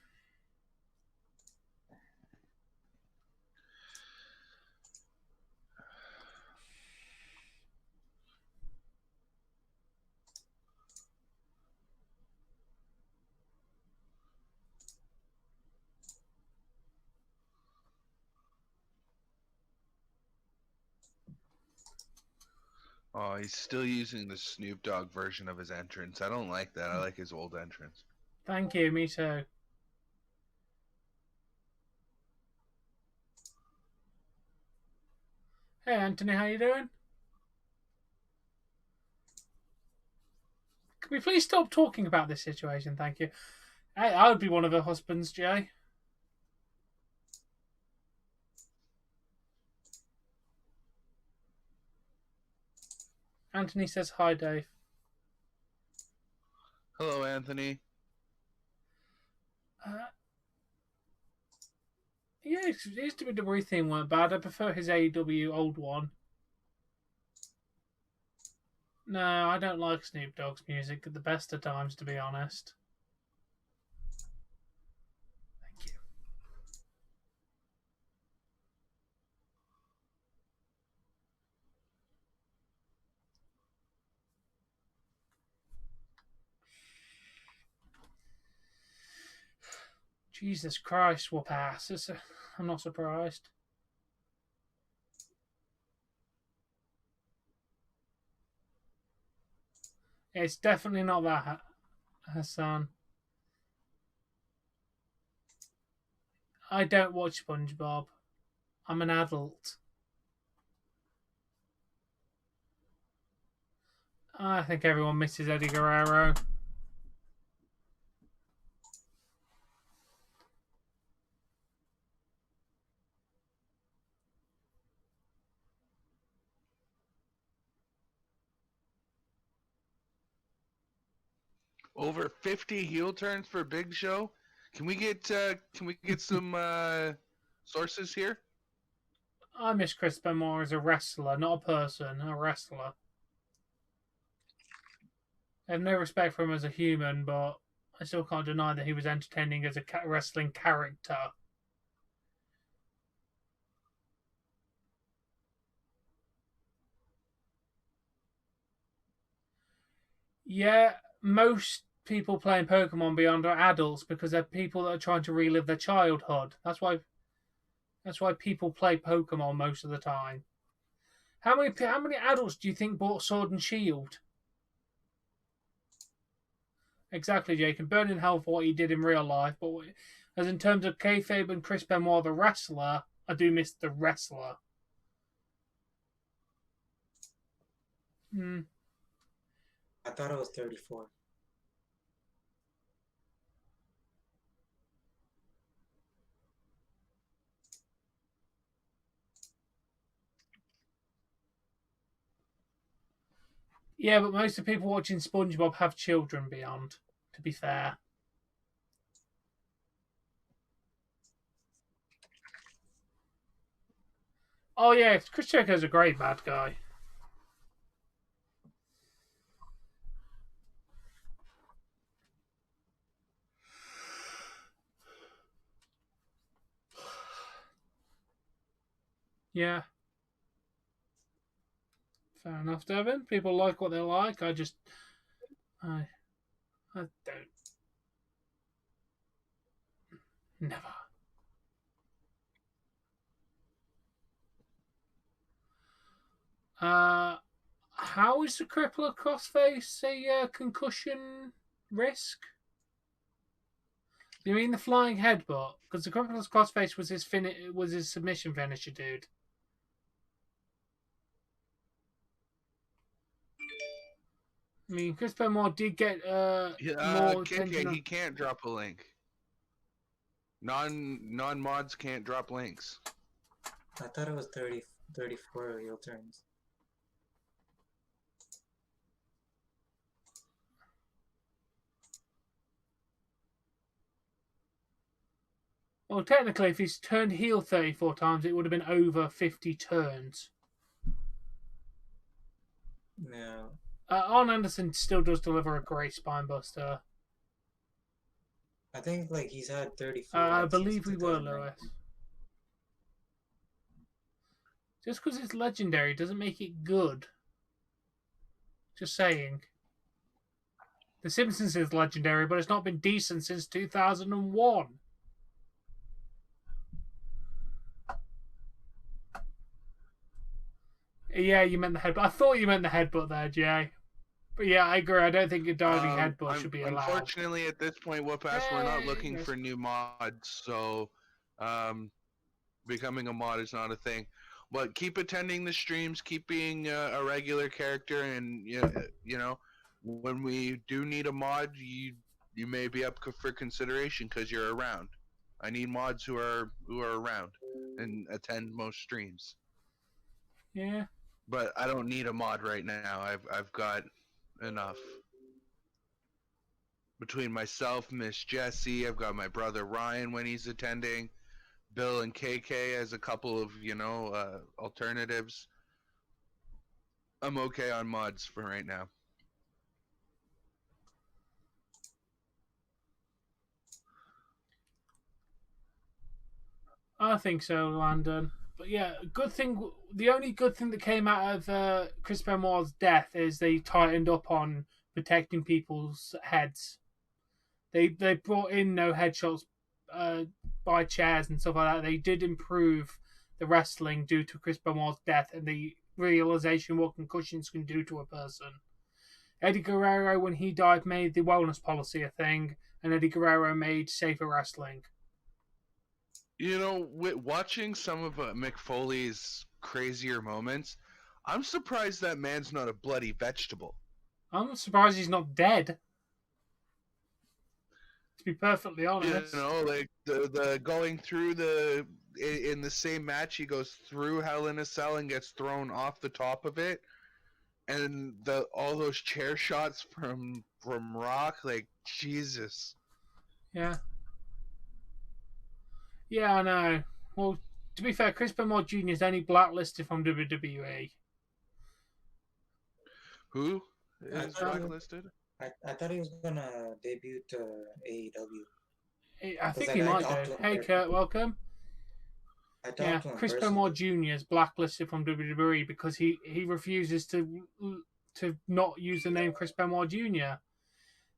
Oh, he's still using the Snoop Dogg version of his entrance. I don't like that. I like his old entrance. Thank you, me too. Hey, Anthony, how you doing? Can we please stop talking about this situation? Thank you. Hey, I would be one of her husbands, Jay. Anthony says hi, Dave. Hello, Anthony. Yeah, his WWE theme weren't bad. I prefer his AEW old one. No, I don't like Snoop Dogg's music at the best of times, to be honest. Thank you. Jesus Christ, we'll pass. I'm not surprised. It's definitely not that, Hassan. I don't watch SpongeBob. I'm an adult. I think everyone misses Eddie Guerrero. Over 50 heel turns for Big Show. Can we get some sources here? I miss Chris Benoit as a wrestler, not a person, a wrestler. I have no respect for him as a human, but I still can't deny that he was entertaining as a wrestling character. Yeah, most people playing Pokemon Beyond are adults because they're people that are trying to relive their childhood. That's why people play Pokemon most of the time. How many adults do you think bought Sword and Shield? Exactly, Jake. And burn in hell for what he did in real life, but as in terms of kayfabe and Chris Benoit the wrestler, I do miss the wrestler. I thought it was 34. Yeah, but most of the people watching SpongeBob have children beyond, to be fair. Oh yeah, Chris Jericho's a great bad guy. Yeah. Fair enough, Devin. People like what they like. I don't. Never. How is the crippler crossface a concussion risk? You mean the flying headbutt? Because the crippler's crossface was his submission finisher, dude. I mean, Chris Benoit did get more attention. He can't drop a link. Non mods can't drop links. I thought it was 34 heel turns. Well, technically, if he's turned heel 34 times, it would have been over 50 turns. Yeah. Arn Anderson still does deliver a great spinebuster. I think like he's had 34. I like, believe since we were, 2009. Lewis. Just because it's legendary doesn't make it good. Just saying. The Simpsons is legendary, but it's not been decent since 2001. Yeah, you meant the headbutt. I thought you meant the headbutt there, Jay. But yeah, I agree. I don't think a diving headbutt should be allowed. Unfortunately, at this point, Whoop-Ass, we're not looking for new mods, so becoming a mod is not a thing. But keep attending the streams, keep being a regular character, and you know, when we do need a mod, you may be up for consideration because you're around. I need mods who are around and attend most streams. Yeah. But I don't need a mod right now. I've got enough. Between myself, Miss Jessie, I've got my brother Ryan when he's attending, Bill and KK as a couple of, alternatives. I'm okay on mods for right now. I think so, Landon. But yeah, good thing. The only good thing that came out of Chris Benoit's death is they tightened up on protecting people's heads. They brought in no headshots by chairs and stuff like that. They did improve the wrestling due to Chris Benoit's death and the realization what concussions can do to a person. Eddie Guerrero, when he died, made the wellness policy a thing, and Eddie Guerrero made safer wrestling. You know, watching some of Mick Foley's crazier moments, I'm surprised that man's not a bloody vegetable. I'm surprised he's not dead. To be perfectly honest. You know, like the going through in the same match, he goes through Hell in a Cell and gets thrown off the top of it, and all those chair shots from Rock, like Jesus. Yeah. Yeah, I know. Well, to be fair, Chris Benoit Jr. is only blacklisted from WWE. Who is blacklisted? I thought he was gonna debut to AEW. I think he might do. Hey, Kurt, welcome. Yeah, Chris Benoit Jr. is blacklisted from WWE because he refuses to not use the name Chris Benoit Jr.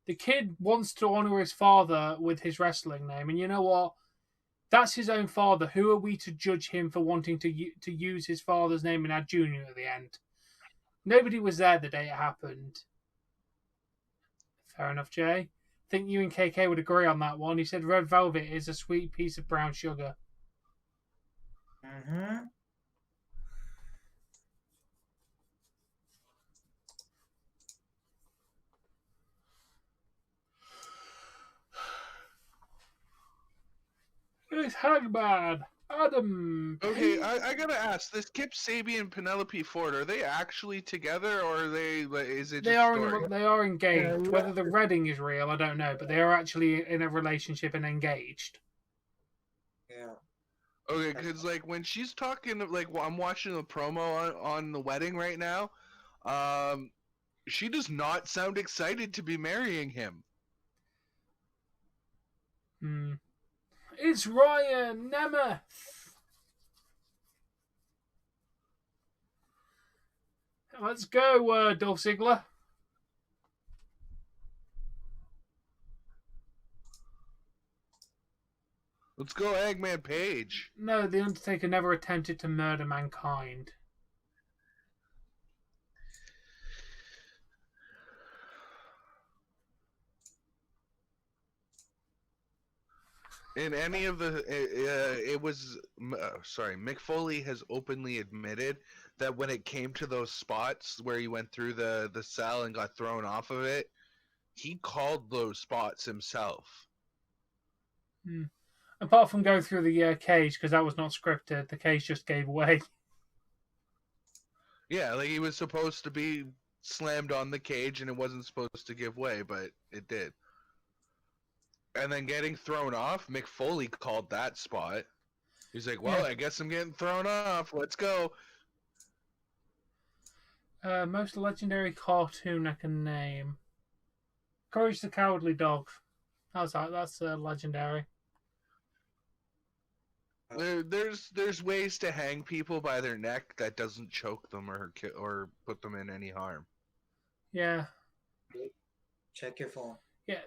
The kid wants to honor his father with his wrestling name, and you know what? That's his own father. Who are we to judge him for wanting to use his father's name and add Junior at the end? Nobody was there the day it happened. Fair enough, Jay. I think you and KK would agree on that one. He said red velvet is a sweet piece of brown sugar. Mm-hmm. It's Hagman. Adam. Okay, I gotta ask: this Kip Sabian and Penelope Ford, are they actually together, or are they? Is it? They are engaged. Whether the wedding is real, I don't know, but they are actually in a relationship and engaged. Yeah. Okay, because like when she's talking, like I'm watching the promo on the wedding right now, she does not sound excited to be marrying him. It's Ryan Nemeth. let's go, Dolph Ziggler. Let's go, Eggman Page. No, The Undertaker never attempted to murder mankind. In any of the, Mick Foley has openly admitted that when it came to those spots where he went through the cell and got thrown off of it, he called those spots himself. Apart from going through the cage, because that was not scripted, the cage just gave way. Yeah, like he was supposed to be slammed on the cage and it wasn't supposed to give way, but it did. And then getting thrown off, Mick Foley called that spot. He's like, well, I guess I'm getting thrown off. Let's go. Most legendary cartoon I can name. Courage the Cowardly Dog. That's legendary. There's ways to hang people by their neck that doesn't choke them or put them in any harm. Yeah. Check your phone. Yeah,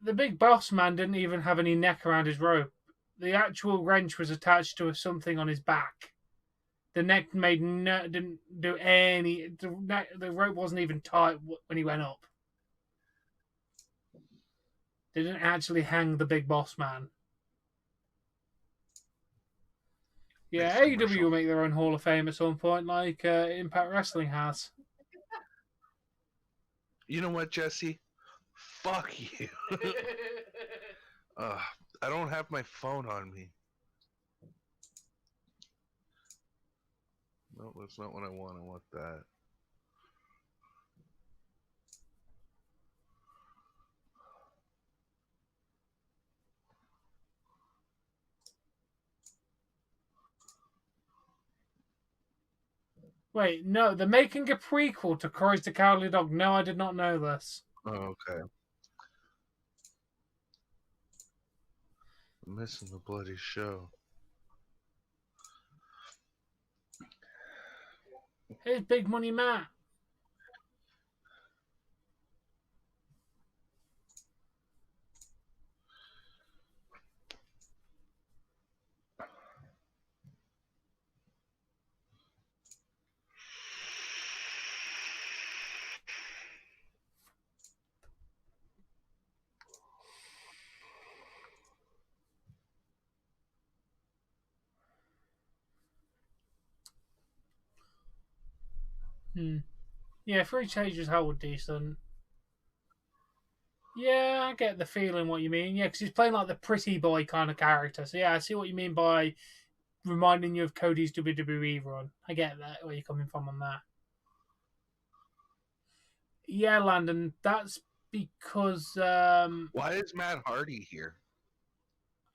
the big boss man didn't even have any neck around his rope. The actual wrench was attached to something on his back. The neck didn't do any. The rope wasn't even tight when he went up. They didn't actually hang the big boss man. Yeah, AEW will make their own Hall of Fame at some point, like Impact Wrestling has. You know what, Jesse? Fuck you. I don't have my phone on me. No, that's not what I want. I want that. Wait, no, they're making a prequel to Courage the Cowardly Dog. No, I did not know this. Oh, okay. I'm missing the bloody show. Here's Big Money Matt. Yeah, Free Changes held decent. Yeah, I get the feeling what you mean. Yeah, because he's playing like the pretty boy kind of character. So yeah, I see what you mean by reminding you of Cody's WWE run. I get that, where you're coming from on that. Yeah, Landon, that's because... why is Matt Hardy here?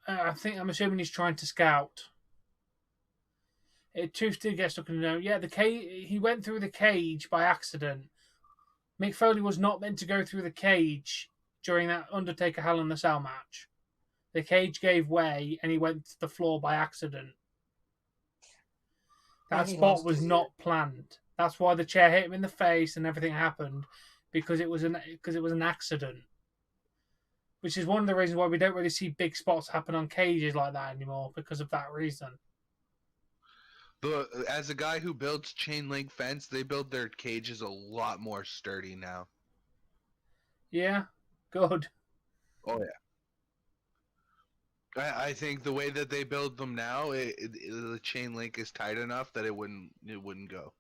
I'm assuming he's trying to scout. Truth still gets stuck in the know. Yeah, he went through the cage by accident. Mick Foley was not meant to go through the cage during that Undertaker Hell in the Cell match. The cage gave way and he went to the floor by accident. That spot was not planned. That's why the chair hit him in the face and everything happened, because it was an accident. Which is one of the reasons why we don't really see big spots happen on cages like that anymore, because of that reason. As a guy who builds chain link fence, they build their cages a lot more sturdy now. Yeah, good. Oh yeah. I think the way that they build them now, the chain link is tight enough that it wouldn't go.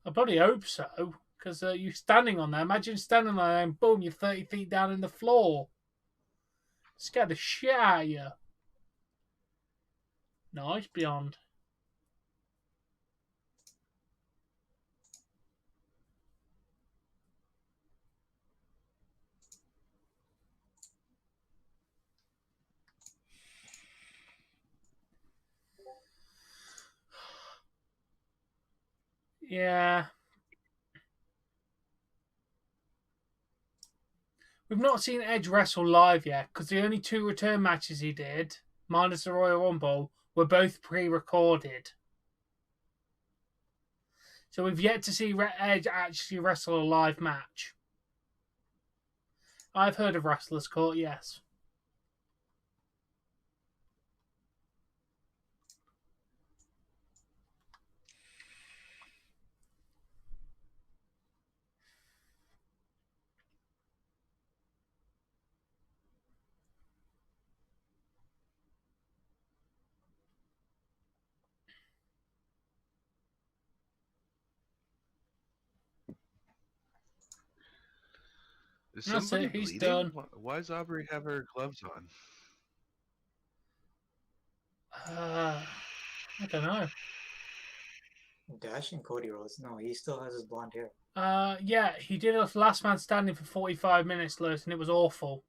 I bloody hope so, because you're standing on there. Imagine standing on there and boom, you're 30 feet down in the floor. Scared the shit out of you. Nice, Beyond. Yeah. We've not seen Edge wrestle live yet, because the only 2 return matches he did, minus the Royal Rumble, were both pre-recorded. So we've yet to see Edge actually wrestle a live match. I've heard of Wrestler's Court, yes. Is That's somebody it, he's bleeding? done. Why does Aubrey have her gloves on? I don't know. Dash and Cody Rhodes. No, he still has his blonde hair. Yeah, he did a last man standing for 45 minutes, Lewis, and it was awful.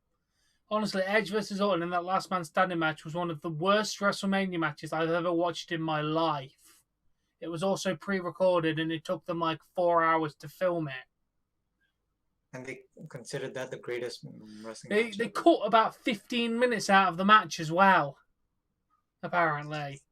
Honestly, Edge versus Orton in that last man standing match was one of the worst WrestleMania matches I've ever watched in my life. It was also pre-recorded, and it took them like 4 hours to film it. And they considered that the greatest wrestling match They ever. cut about 15 minutes out of the match as well, apparently.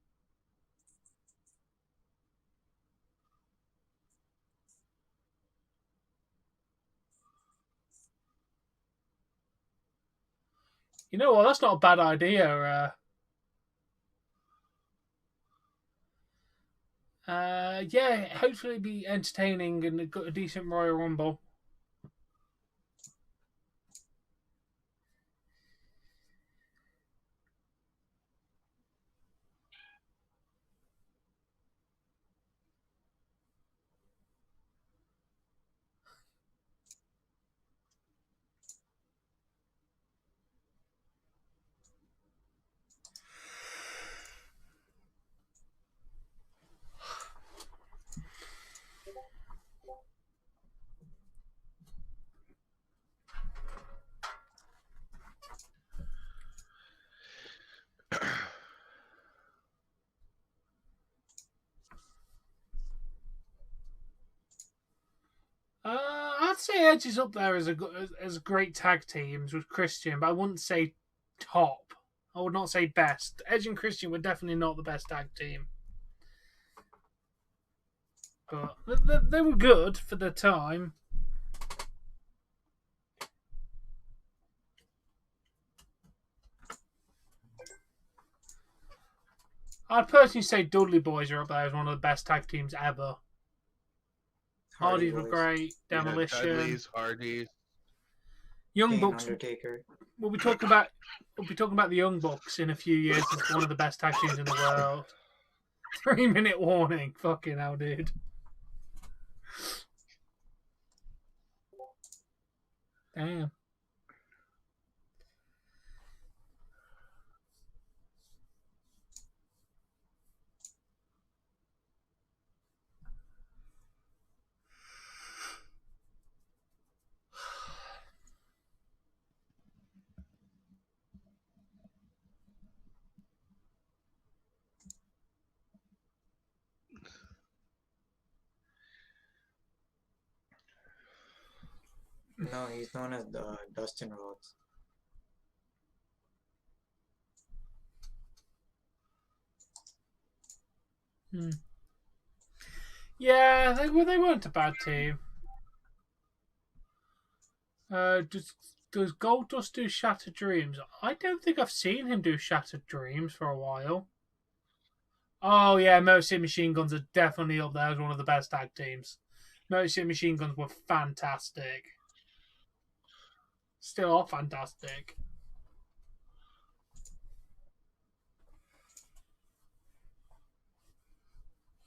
You know what? That's not a bad idea. Yeah, hopefully it'll be entertaining and a decent Royal Rumble. I'd say Edge is up there as great tag teams with Christian, but I wouldn't say top. I would not say best. Edge and Christian were definitely not the best tag team, but they were good for the time. I'd personally say Dudley Boys are up there as one of the best tag teams ever. Hardys were Boys. great. Demolition. Yeah, Dudley's, Hardys. Young Kane, Bucks. Undertaker. We'll be talking about the Young Bucks in a few years as one of the best tag teams in the world. 3-minute warning. Fucking hell, dude. Damn. No, he's known as Dustin Rhodes. Yeah, they weren't a bad team. Does Goldust do Shattered Dreams? I don't think I've seen him do Shattered Dreams for a while. Oh yeah, Motor City Machine Guns are definitely up there as one of the best tag teams. Motor City Machine Guns were fantastic. Still are fantastic.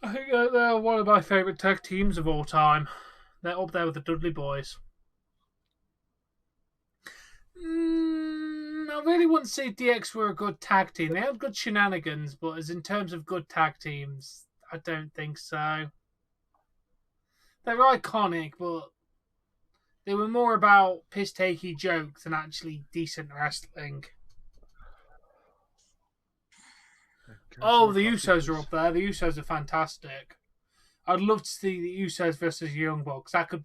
I think they're one of my favourite tag teams of all time. They're up there with the Dudley Boys. I really wouldn't say DX were a good tag team. They had good shenanigans, but as in terms of good tag teams, I don't think so. They're iconic, but they were more about piss-takey jokes than actually decent wrestling. Oh, the Usos are up there. The Usos are fantastic. I'd love to see the Usos versus Young Bucks. That could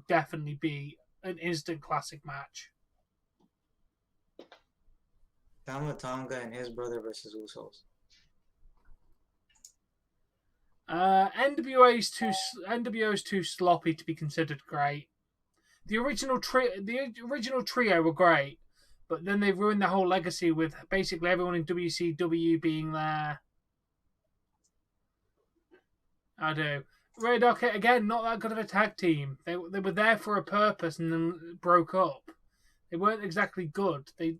definitely be an instant classic match. Tama Tonga and his brother versus Usos. NWO's too sloppy to be considered great. The original trio were great, but then they ruined their whole legacy with basically everyone in WCW being there. I do. Red Rocket, again, not that good of a tag team. They were there for a purpose and then broke up. They weren't exactly good. They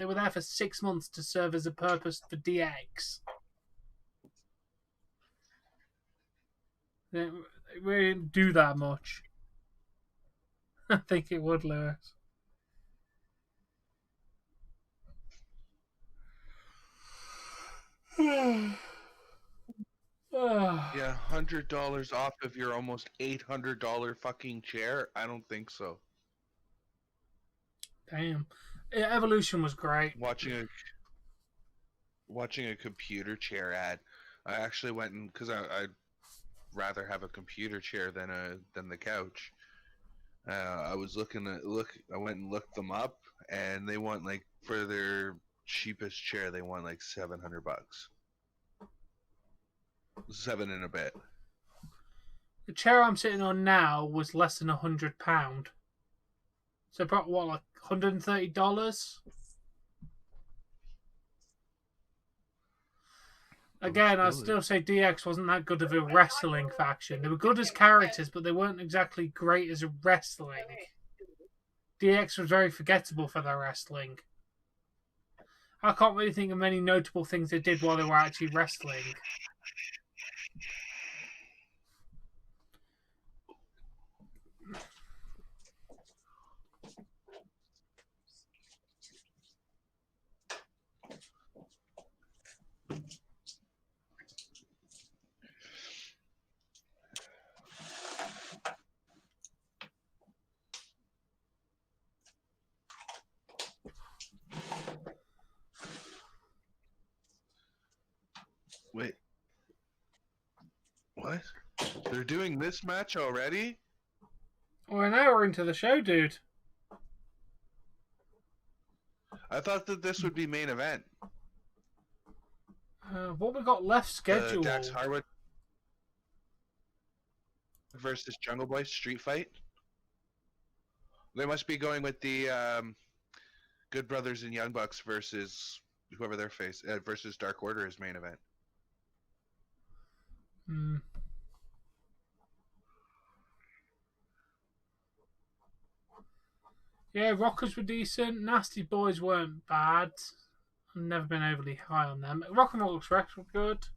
were there for 6 months to serve as a purpose for DX. They really didn't do that much. I think it would, Lewis. Yeah, $100 off of your almost $800 fucking chair? I don't think so. Damn. Yeah, Evolution was great. Watching a computer chair ad, I actually went and because I'd rather have a computer chair than the couch. I was I went and looked them up, and they want like for their cheapest chair, they want like $700, 7 and a bit. The chair I'm sitting on now was less than £100. So about what, like $130? Again, I'd still say DX wasn't that good of a wrestling faction. They were good as characters, but they weren't exactly great as a wrestling. DX was very forgettable for their wrestling. I can't really think of many notable things they did while they were actually wrestling. Wait. What? They're doing this match already? We're an hour into the show, dude. I thought that this would be main event. What we got left scheduled? Dax Harwood versus Jungle Boy street fight. They must be going with the Good Brothers and Young Bucks versus whoever their face versus Dark Order as main event. Yeah, Rockers were decent. Nasty Boys weren't bad. I've never been overly high on them. Rock and Roll Express were good.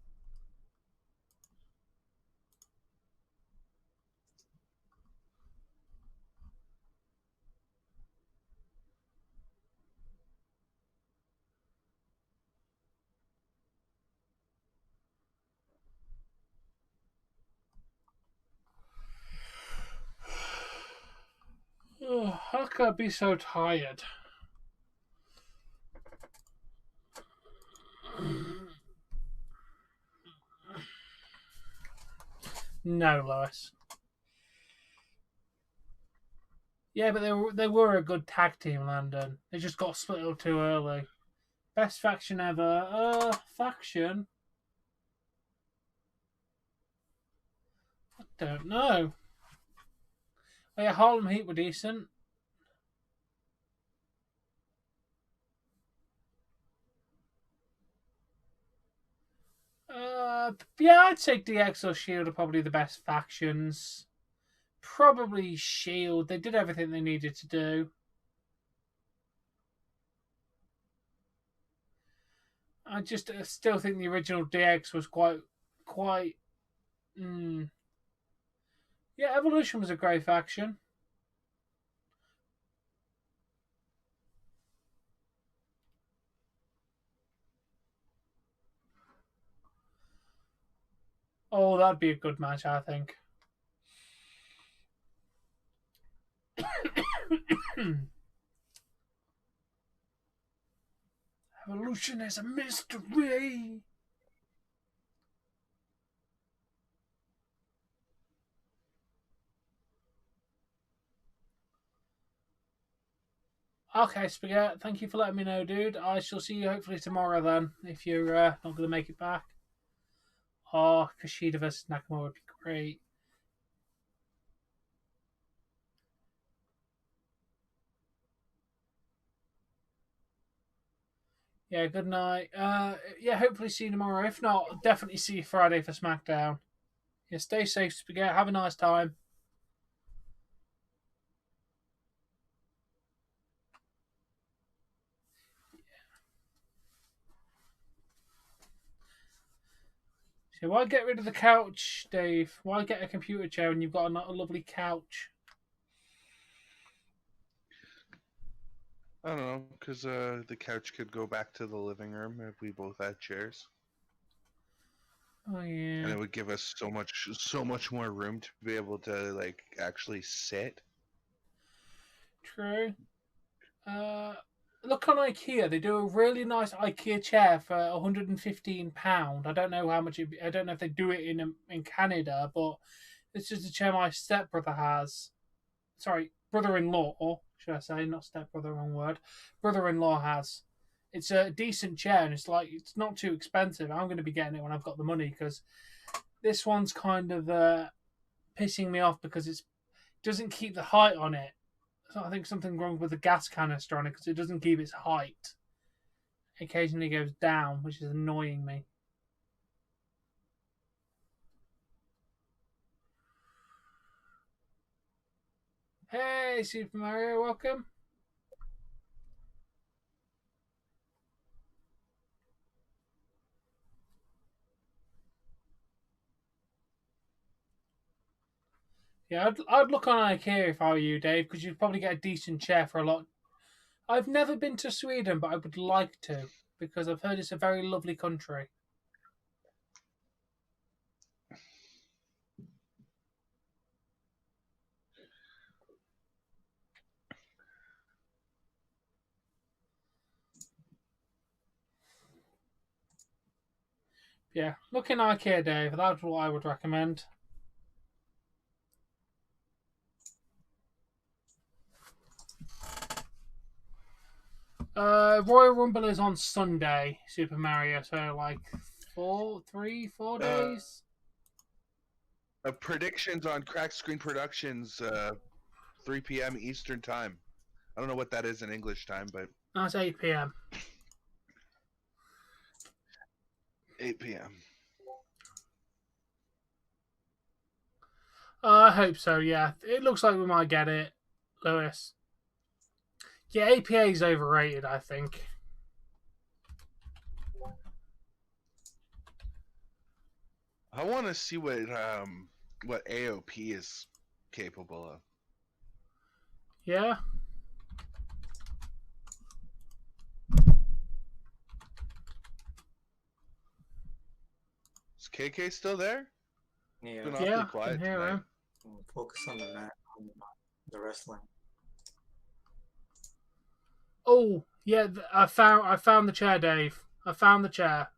Oh, how could I be so tired? No, Lois. Yeah, but they were a good tag team, Landon. They just got split up too early. Best faction ever. Faction? I don't know. Oh, yeah, Harlem Heat were decent. Yeah, I'd say DX or Shield are probably the best factions. Probably Shield. They did everything they needed to do. I just still think the original DX was quite. Yeah, Evolution was a great faction. Oh, that'd be a good match, I think. Evolution is a mystery. Okay, Spaghetti, thank you for letting me know, dude. I shall see you hopefully tomorrow then, if you're not going to make it back. Oh, Kushida versus Nakamura would be great. Yeah, good night. Yeah, hopefully see you tomorrow. If not, definitely see you Friday for SmackDown. Yeah, stay safe, Spaghetti. Have a nice time. So why get rid of the couch, Dave? Why get a computer chair when you've got a lovely couch? I don't know, because the couch could go back to the living room if we both had chairs, Oh and yeah, it would give us so much more room to be able to like actually sit. true. Look on IKEA. They do a really nice IKEA chair for £115. I don't know how much. I don't know if they do it in Canada, but it's just a chair my stepbrother has. Sorry, brother-in-law, should I say? Not stepbrother, wrong word. Brother-in-law has. It's a decent chair, and it's not too expensive. I'm going to be getting it when I've got the money because this one's kind of pissing me off because it doesn't keep the height on it. So I think something wrong with the gas canister on it because it doesn't keep its height. It occasionally goes down, which is annoying me. Hey, Super Mario, welcome. Yeah, I'd look on IKEA if I were you, Dave, because you'd probably get a decent chair for a lot. I've never been to Sweden, but I would like to because I've heard it's a very lovely country. Yeah, look in IKEA, Dave. That's what I would recommend. Royal Rumble is on Sunday, Super Mario. So like 4 days. Predictions on Crack Screen Productions, 3 p.m. Eastern Time. I don't know what that is in English time, but That's 8 p.m. 8 p.m. I hope so. Yeah, it looks like we might get it, Lewis. Yeah, APA is overrated. I think. I want to see what AOP is capable of. Yeah. Is KK still there? Yeah. It's been awfully Yeah, I quiet can hear tonight. him. Focus on the mat, on the wrestling. Oh, yeah, I found the chair, Dave. I found the chair.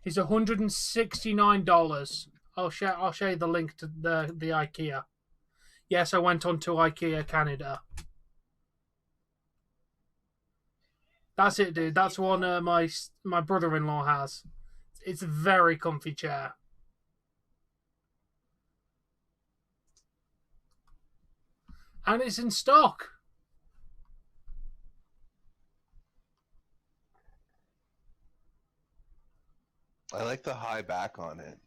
It's $169. I'll show you the link to the IKEA. Yes, I went on to IKEA Canada. That's it, dude. That's one my brother-in-law has. It's a very comfy chair. And it's in stock. I like the high back on it.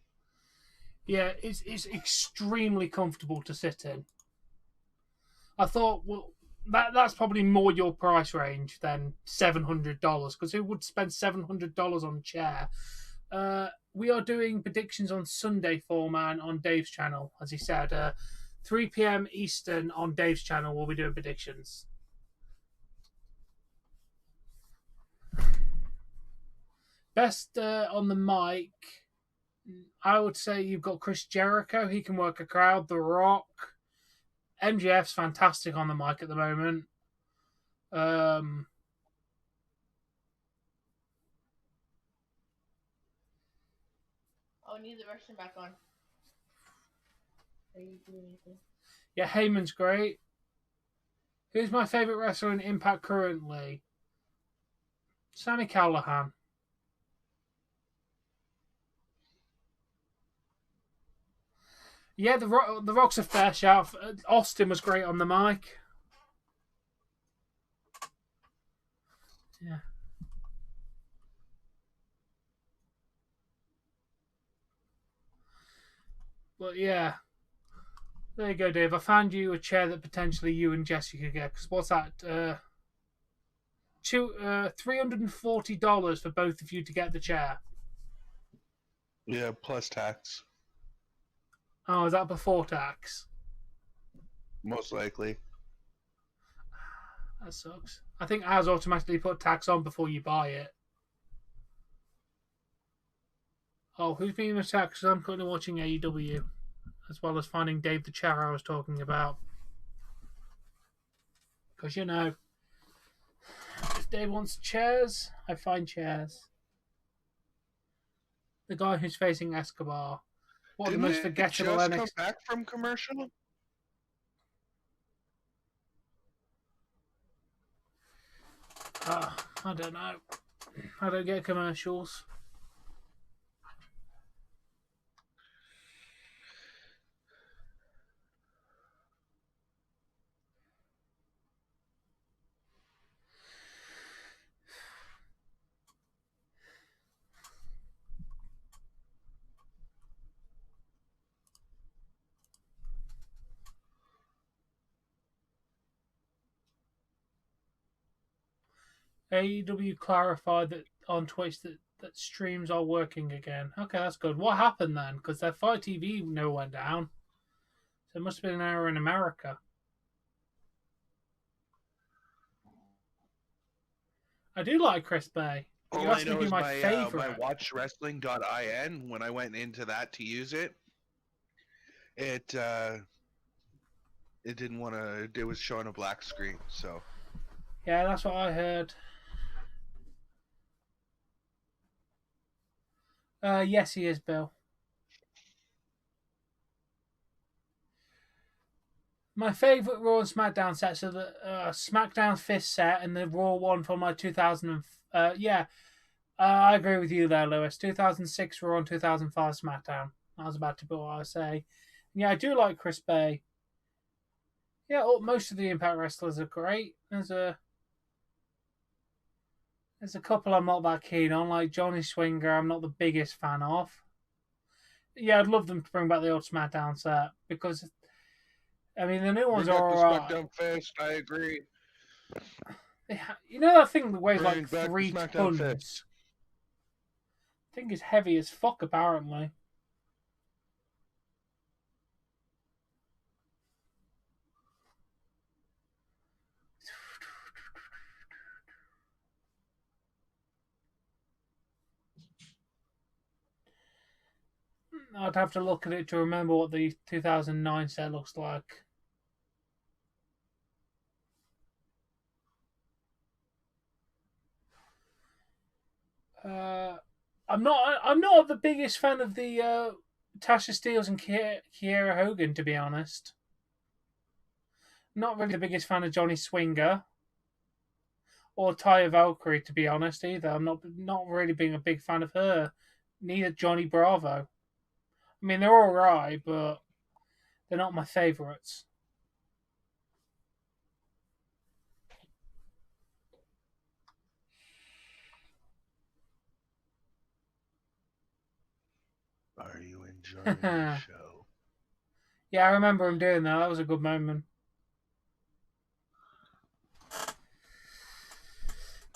Yeah, it's extremely comfortable to sit in. I thought, well, that's probably more your price range than $700 because who would spend $700 on a chair? We are doing predictions on Sunday for man on Dave's channel, as he said. 3 p.m. Eastern on Dave's channel, we'll be doing predictions. Best on the mic, I would say you've got Chris Jericho. He can work a crowd. The Rock. MJF's fantastic on the mic at the moment. Oh, need the version back on. Are you doing anything? Yeah, Heyman's great. Who's my favourite wrestler in Impact currently? Sammy Callahan. Yeah, the Rock's a fair shout. Austin was great on the mic. Yeah. But yeah, there you go, Dave. I found you a chair that potentially you and Jesse could get. Because what's that? $340 for both of you to get the chair. Yeah, plus tax, Oh, is that before tax? most likely. That sucks. I think ours automatically put tax on before you buy it. Oh, who's being attacked? Because I'm currently watching AEW, as well as finding Dave the chair I was talking about. Because, you know, if Dave wants chairs, I find chairs. The guy who's facing Escobar. What Didn't the most it forgettable just NXT? come back from commercial? I don't know. I don't get commercials. AEW clarified that on Twitch that streams are working again. Okay, that's good. What happened then? Because their Fire TV never went down. So it must have been an error in America. I do like Chris Bay. All You I asked me know who is my my favorite. watchwrestling.in, when I went into that to use it, it didn't want to. It was showing a black screen. So Yeah, that's what I heard. Yes, he is, Bill. My favourite Raw and SmackDown sets are the SmackDown 5th set and the Raw one from my 2000. I agree with you there, Lewis. 2006 Raw and 2005 SmackDown. I was about to put what I say. Yeah, I do like Chris Bay. Yeah, most of the Impact wrestlers are great. There's a couple I'm not that keen on, like Johnny Swinger. I'm not the biggest fan of. Yeah, I'd love them to bring back the old SmackDown set because, I mean, the new ones bring are back the alright. SmackDown Fest. I agree. You know that thing that weighs Bring like back the 3 SmackDown tons? Fest. I think it's heavy as fuck, apparently. I'd have to look at it to remember what the 2009 set looks like. I'm not the biggest fan of the Tasha Steelz and Kiera Hogan, to be honest. Not really the biggest fan of Johnny Swinger or Taya Valkyrie, to be honest, either. I'm not really being a big fan of her. Neither Johnny Bravo. I mean, they're all right, but they're not my favourites. Are you enjoying the show? Yeah, I remember him doing that. That was a good moment.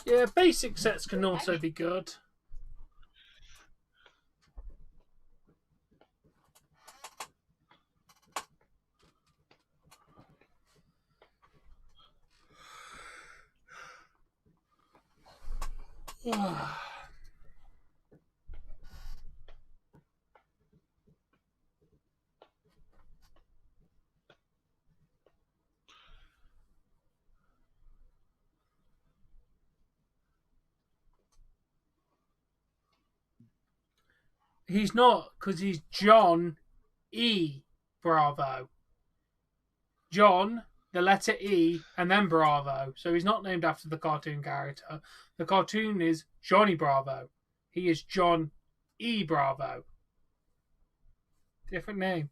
Yeah, basic sets can also be good. He's not, because he's John E. Bravo. John, the letter E, and then Bravo. So he's not named after the cartoon character. The cartoon is Johnny Bravo. He is John E. Bravo. Different name.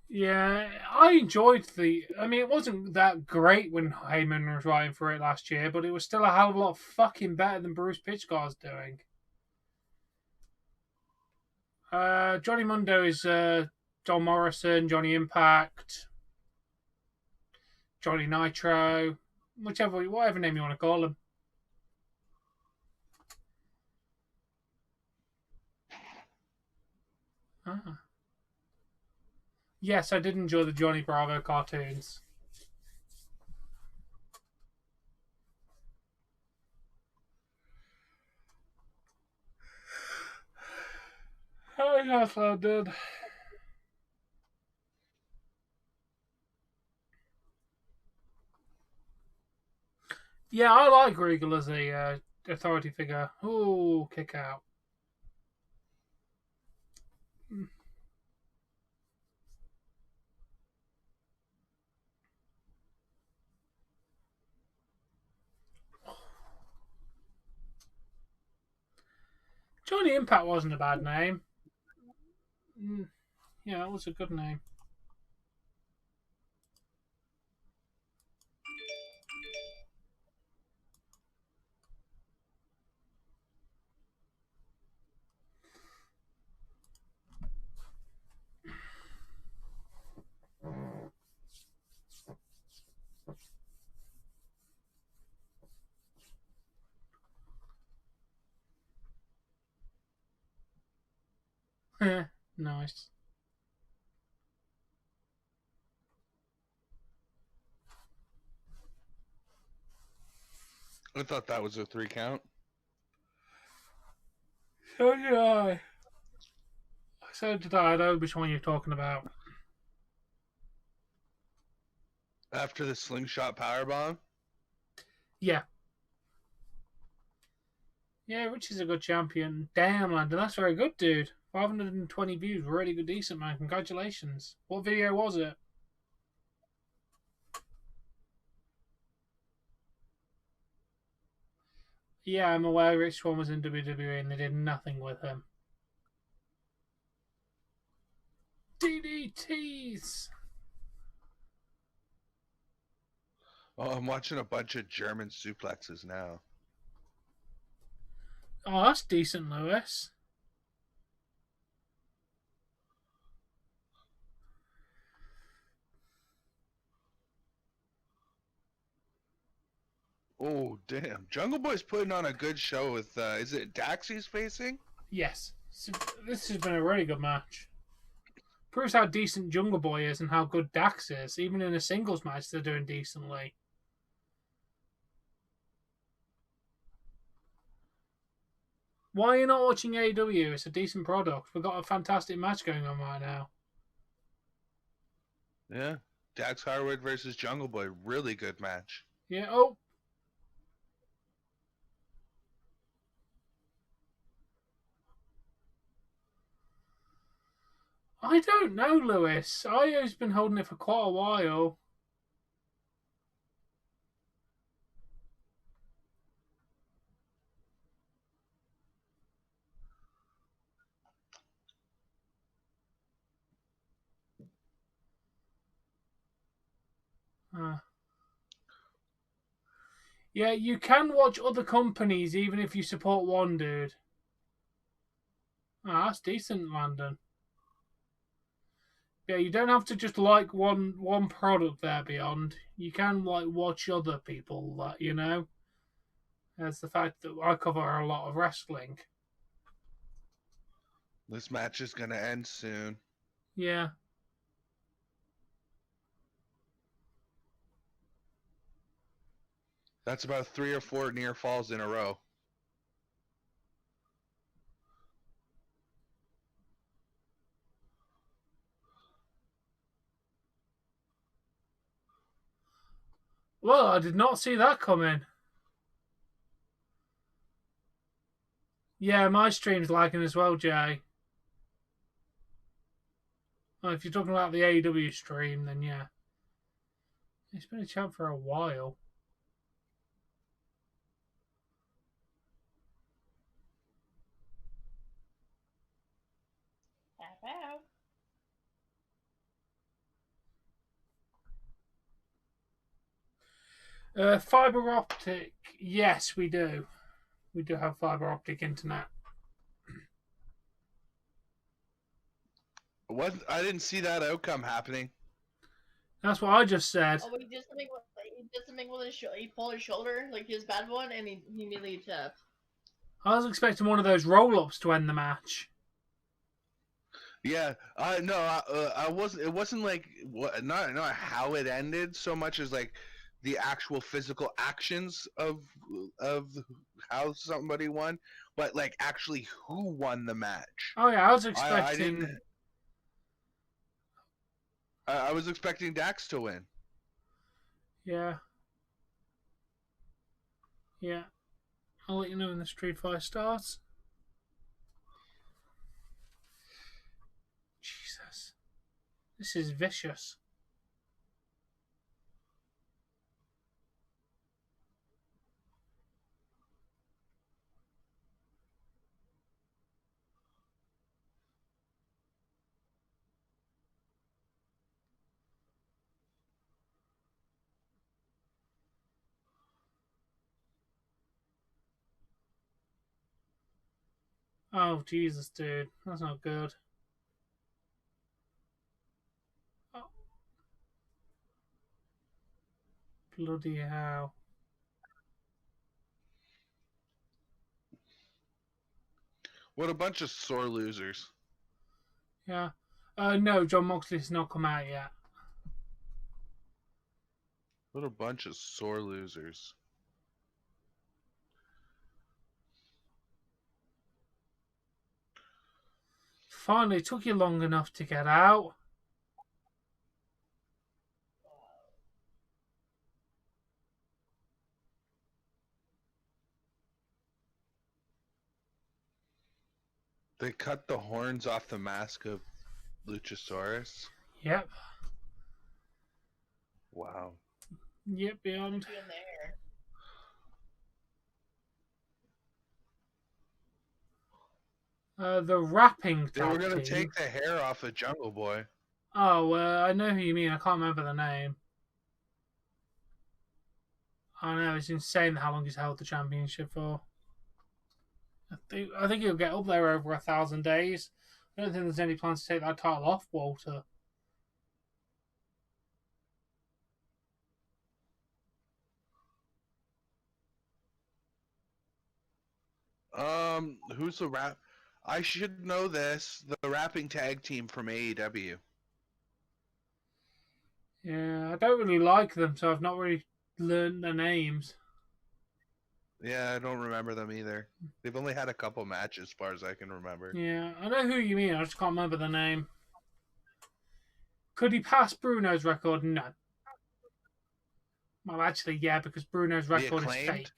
Yeah, I enjoyed I mean, it wasn't that great when Heyman was writing for it last year, but it was still a hell of a lot fucking better than Bruce Pitchcar's doing. Johnny Mundo is John Morrison, Johnny Impact, Johnny Nitro, whatever name you want to call him. Ah. Yes, I did enjoy the Johnny Bravo cartoons. Oh, yes, I did. Yeah, I like Regal as a authority figure. Ooh, kick out. Johnny Impact wasn't a bad name. Yeah, it was a good name. Nice. I thought that was a 3 count. So did I. So did I. I know which one you're talking about. After the slingshot powerbomb? Yeah. Yeah, Rich is a good champion. Damn, Landon, that's very good, dude. 520 views, really good, decent, man. Congratulations. What video was it? Yeah, I'm aware Rich Swann was in WWE and they did nothing with him. DDTs! Oh, I'm watching a bunch of German suplexes now. Oh, that's decent, Lewis. Oh, damn. Jungle Boy's putting on a good show with, is it Dax he's facing? Yes. So this has been a really good match. Proves how decent Jungle Boy is and how good Dax is. Even in a singles match, they're doing decently. Why are you not watching AEW? It's a decent product. We've got a fantastic match going on right now. Yeah. Dax Harwood versus Jungle Boy. Really good match. Yeah, oh. I don't know, Lewis. Io's been holding it for quite a while. Yeah, you can watch other companies even if you support one dude. Ah, that's decent, Landon. Yeah, you don't have to just like one product there, Beyond. You can like watch other people, that you know. There's the fact that I cover a lot of wrestling. This match is going to end soon. Yeah. That's about 3 or 4 near falls in a row. Well, I did not see that coming. Yeah, my stream's lagging as well, Jay. Oh, if you're talking about the AEW stream, then yeah. It's been a champ for a while. Hello. Fiber optic, yes, we do. We do have fiber optic internet. What? I didn't see that outcome happening. That's what I just said. Oh, but he did something with his he pulled his shoulder, like his bad one, and he immediately tapped. I was expecting one of those roll-ups to end the match. Yeah, no, I wasn't. It wasn't like not how it ended so much as like the actual physical actions of how somebody won, but like actually who won the match. Oh yeah, I was I expecting. didn't. I was expecting Dax to win. Yeah. Yeah. I'll let you know when the Street Fight starts. Jesus. This is vicious. Oh, Jesus, dude. That's not good. Oh. Bloody hell. What a bunch of sore losers. Yeah. No, John Moxley's not come out yet. What a bunch of sore losers. Finally, it took you long enough to get out. They cut the horns off the mask of Luchasaurus. Yep. Wow. Yep, beyond. In there. The rapping They were tag gonna team. take the hair off of Jungle Boy. Oh, I know who you mean. I can't remember the name. I know, it's insane how long he's held the championship for. I think he'll get up there over 1,000 days. I don't think there's any plans to take that title off Walter. Who's the rap? I should know this. The rapping tag team from AEW. Yeah, I don't really like them, so I've not really learned their names. Yeah, I don't remember them either. They've only had a couple matches, as far as I can remember. Yeah, I know who you mean. I just can't remember the name. Could he pass Bruno's record? No. Well, actually, yeah, because Bruno's record is fake.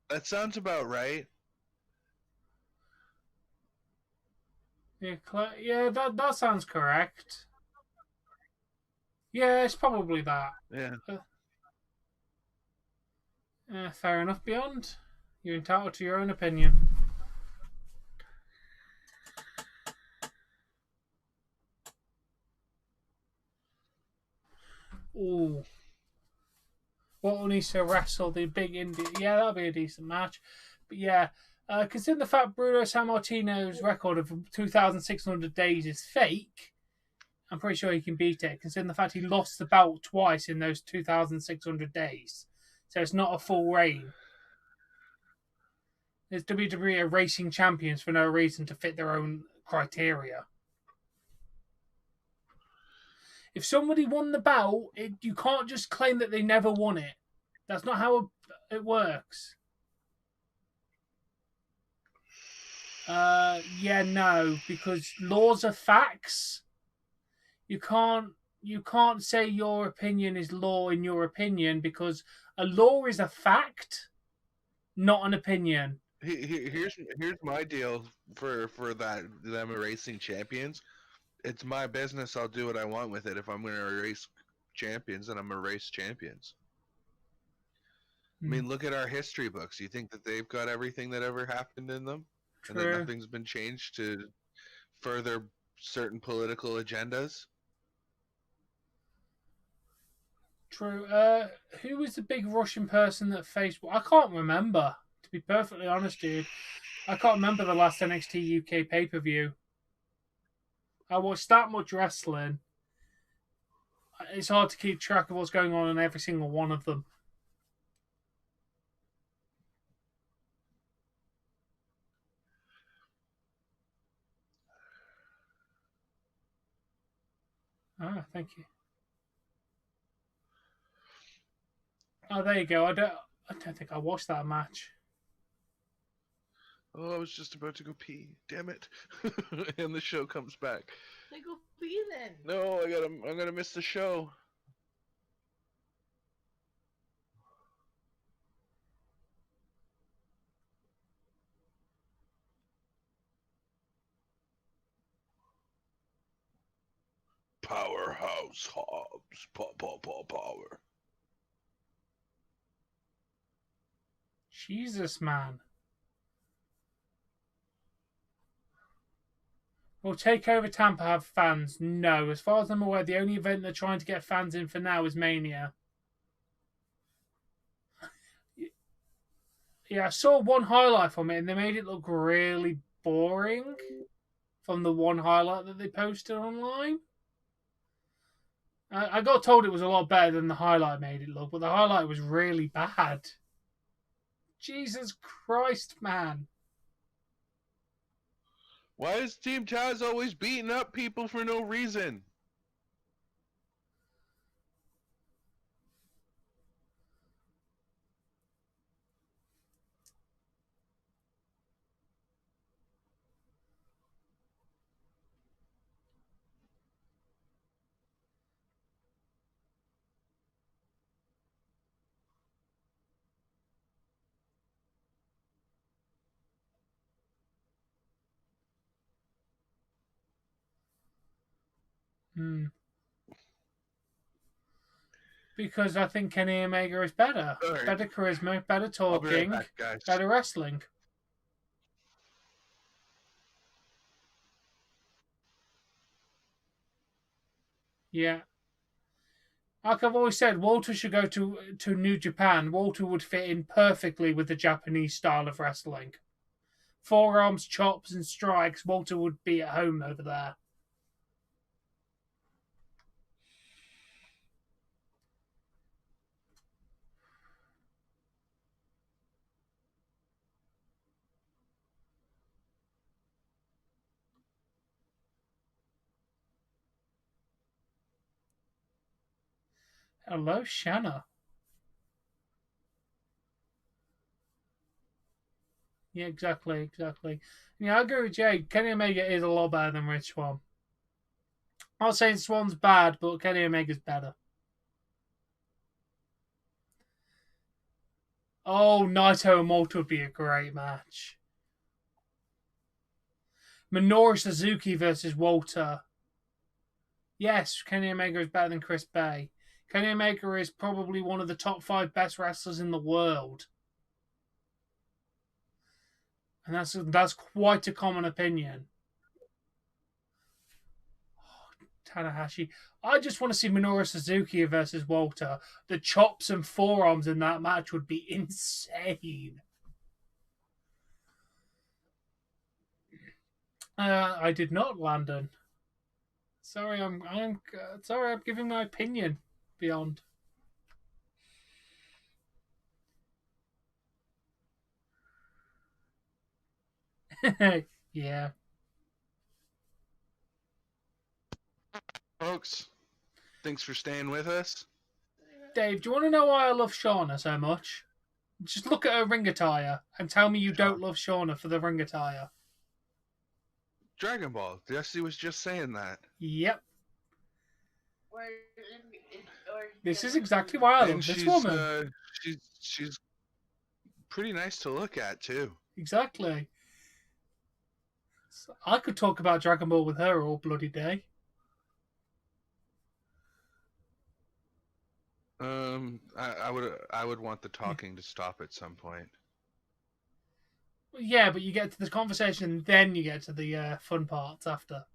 That sounds about right. Yeah, that sounds correct. Yeah, it's probably that. Yeah. Fair enough, Beyond. You're entitled to your own opinion. Ooh. What needs to wrestle the big indie? Yeah, that'll be a decent match. But yeah, considering the fact Bruno Sammartino's record of 2,600 days is fake, I'm pretty sure he can beat it. Considering the fact he lost the belt twice in those 2,600 days, so it's not a full reign. There's WWE are racing champions for no reason to fit their own criteria. If somebody won the belt, you can't just claim that they never won it. That's not how it works. Yeah, no, because laws are facts. You can't say your opinion is law in your opinion, because a law is a fact, not an opinion. Here's my deal for that them erasing champions. It's my business. I'll do what I want with it. If I'm going to erase champions, then I'm going to erase champions. I mean, look at our history books. You think that they've got everything that ever happened in them? True. And that nothing's been changed to further certain political agendas? True. Who was the big Russian person that faced? I can't remember. To be perfectly honest, dude, I can't remember the last NXT UK pay-per-view. I watched that much wrestling. It's hard to keep track of what's going on in every single one of them. Ah, thank you. Oh, there you go. I don't think I watched that match. Oh, I was just about to go pee. Damn it! And the show comes back. Then go pee then. No, I'm gonna miss the show. Powerhouse Hobbs. Power. Jesus, man. Will Takeover Tampa have fans? No. As far as I'm aware, the only event they're trying to get fans in for now is Mania. Yeah, I saw one highlight from it, and they made it look really boring from the one highlight that they posted online. I got told it was a lot better than the highlight made it look, but the highlight was really bad. Jesus Christ, man. Why is Team Taz always beating up people for no reason? Because I think Kenny Omega is better. Right. Better charisma, better I'll be talking, right back, guys. better wrestling. Yeah. Like I've always said, Walter should go to New Japan. Walter would fit in perfectly with the Japanese style of wrestling. Forearms, chops, and strikes. Walter would be at home over there. Hello, Shanna. Yeah, exactly. Yeah, I agree with Jay. Kenny Omega is a lot better than Rich Swann. I'm not saying Swan's bad, but Kenny Omega's better. Oh, Naito and Walter would be a great match. Minoru Suzuki versus Walter. Yes, Kenny Omega is better than Chris Bay. Kenny Omega is probably one of the top 5 best wrestlers in the world. And that's quite a common opinion. Oh, Tanahashi. I just want to see Minoru Suzuki versus Walter. The chops and forearms in that match would be insane. I did not, Landon. Sorry, I'm giving my opinion. Beyond. Yeah. Folks, thanks for staying with us. Dave, do you want to know why I love Shauna so much? Just look at her ring attire and tell me you don't love Shauna for the ring attire. Dragon Ball. Jesse was just saying that. Yep. This is exactly why I love this woman. She's pretty nice to look at too. Exactly. I could talk about Dragon Ball with her all bloody day. I would want the talking to stop at some point. Yeah, but you get to the conversation, then you get to the fun parts after.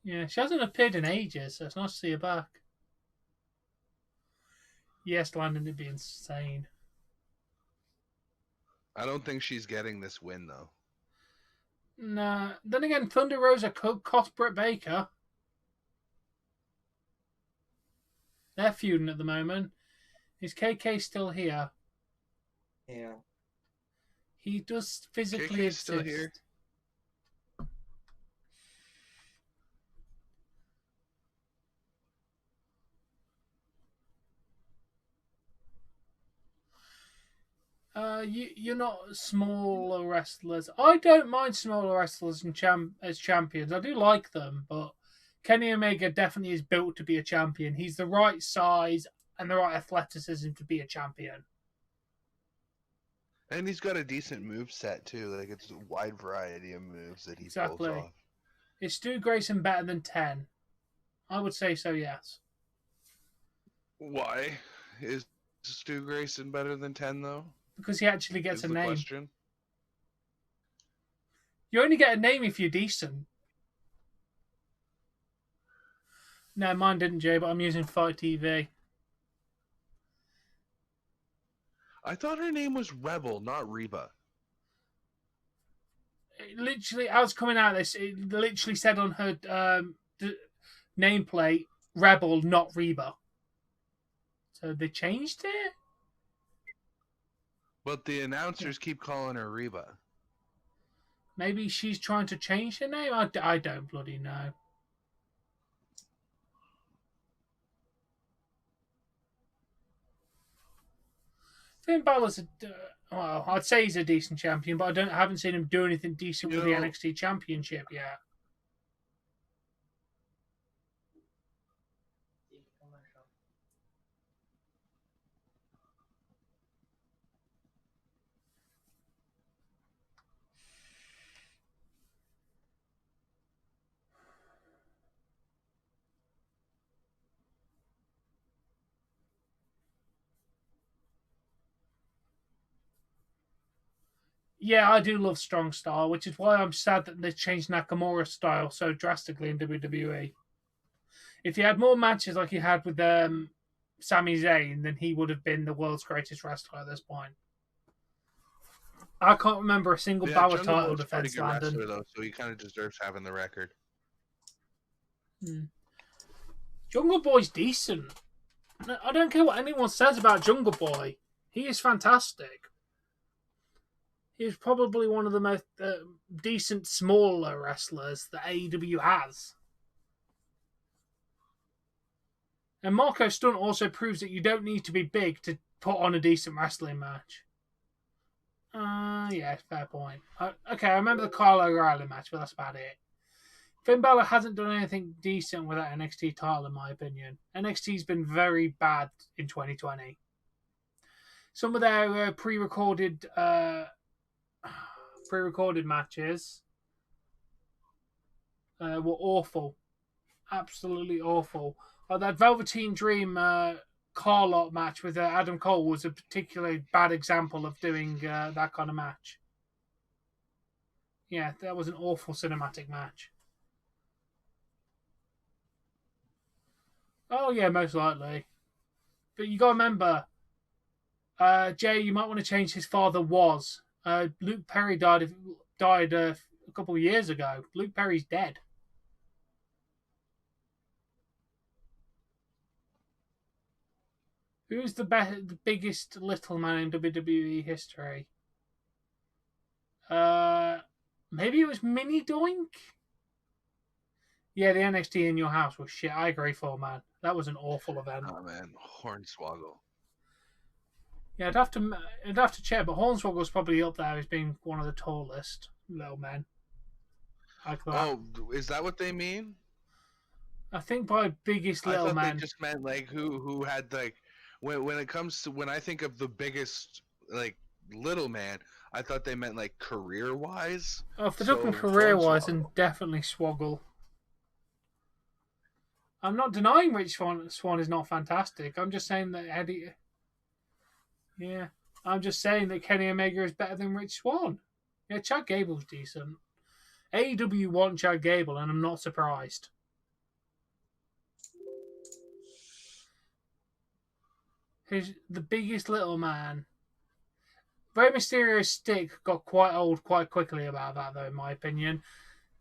Yeah, she hasn't appeared in ages, so it's nice to see her back. Yes, Landon, it'd be insane. I don't think she's getting this win though. Nah. Then again, Thunder Rosa could cost Britt Baker. They're feuding at the moment. Is KK still here? Yeah. He does physically KK's exist. still here. You're not smaller wrestlers. I don't mind smaller wrestlers as champions. I do like them, but Kenny Omega definitely is built to be a champion. He's the right size and the right athleticism to be a champion. And he's got a decent move set too. Like it's a wide variety of moves that he Exactly. pulls off. Is Stu Grayson better than 10? I would say so, yes. Why is Stu Grayson better than 10 though? Because he actually gets Is a the name. question. You only get a name if you're decent. No, mine didn't, Jay, but I'm using Fight TV. I thought her name was Rebel, not Reba. It literally, I was coming out of this, it literally said on her nameplate, Rebel, not Reba. So they changed it? But the announcers keep calling her Reba. Maybe she's trying to change her name? I don't bloody know. Finn Balor's well, I'd say he's a decent champion, but I haven't seen him do anything decent with the NXT Championship yet. Yeah, I do love strong style, which is why I'm sad that they changed Nakamura's style so drastically in WWE. If he had more matches like he had with Sami Zayn, then he would have been the world's greatest wrestler at this point. I can't remember a single Balor title defense, Landon. Wrestler, though, so he kind of deserves having the record. Jungle Boy's decent. I don't care what anyone says about Jungle Boy. He is fantastic. He's probably one of the most decent, smaller wrestlers that AEW has. And Marco Stunt also proves that you don't need to be big to put on a decent wrestling match. Yeah, fair point. Okay, I remember the Kyle O'Reilly match, but that's about it. Finn Balor hasn't done anything decent with that NXT title, in my opinion. NXT's been very bad in 2020. Some of their pre-recorded matches were awful. Absolutely awful. That Velveteen Dream Carlot match with Adam Cole was a particularly bad example of doing that kind of match. Yeah, that was an awful cinematic match. Oh, yeah, most likely. But you got to remember, Jay, you might want to change his father was. Luke Perry died a couple of years ago. Luke Perry's dead. Who's the biggest little man in WWE history? Maybe it was Mini Doink? Yeah, the NXT in your house was shit. I agree, man. That was an awful event. Oh man, Hornswoggle. Yeah, I'd have to check, but Hornswoggle's probably up there as being one of the tallest little men. Like that. Oh, is that what they mean? I think by biggest little man. I thought they just meant like who had like when it comes to when I think of the biggest like little man, I thought they meant like career wise. Oh, if they're talking career wise, then definitely Swoggle. I'm not denying Rich Swann is not fantastic. I'm just saying that Eddie. Yeah, I'm just saying that Kenny Omega is better than Rich Swann. Yeah, Chad Gable's decent. AEW want Chad Gable, and I'm not surprised. The biggest little man. Rey Mysterio's stick got quite old quite quickly about that, though, in my opinion.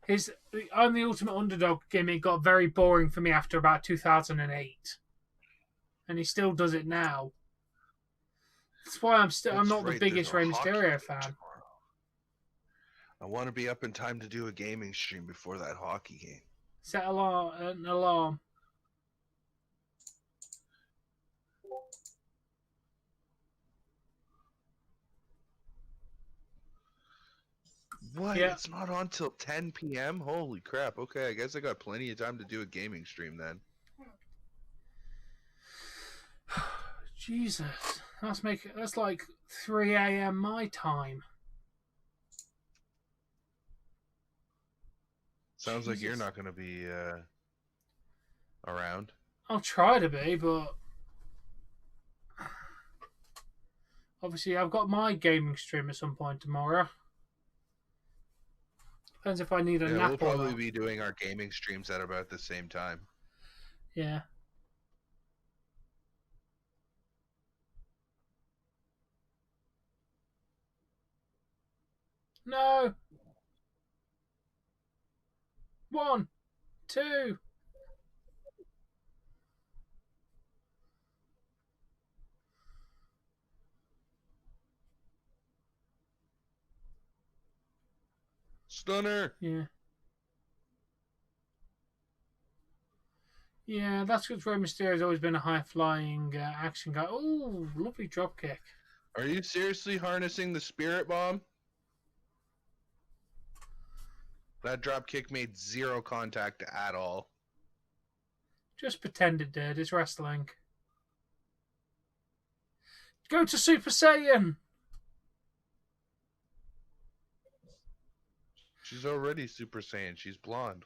His I'm the ultimate underdog gimmick got very boring for me after about 2008. And he still does it now. That's why I'm not the biggest Rey Mysterio fan. Tomorrow. I want to be up in time to do a gaming stream before that hockey game. Set an alarm. What? Yeah. It's not on till 10 p.m.? Holy crap. Okay, I guess I got plenty of time to do a gaming stream then. Jesus. That's like 3 a.m. my time. Sounds like you're not going to be around. I'll try to be, but obviously I've got my gaming stream at some point tomorrow. Depends if I need a nap. We'll probably be doing our gaming streams at about the same time. Yeah. No. 1, 2. Stunner. Yeah. Yeah, that's because Rey Mysterio's always been a high-flying action guy. Oh, lovely dropkick. Are you seriously harnessing the spirit bomb? That dropkick made 0 contact at all. Just pretend it did. It's wrestling. Go to Super Saiyan! She's already Super Saiyan. She's blonde.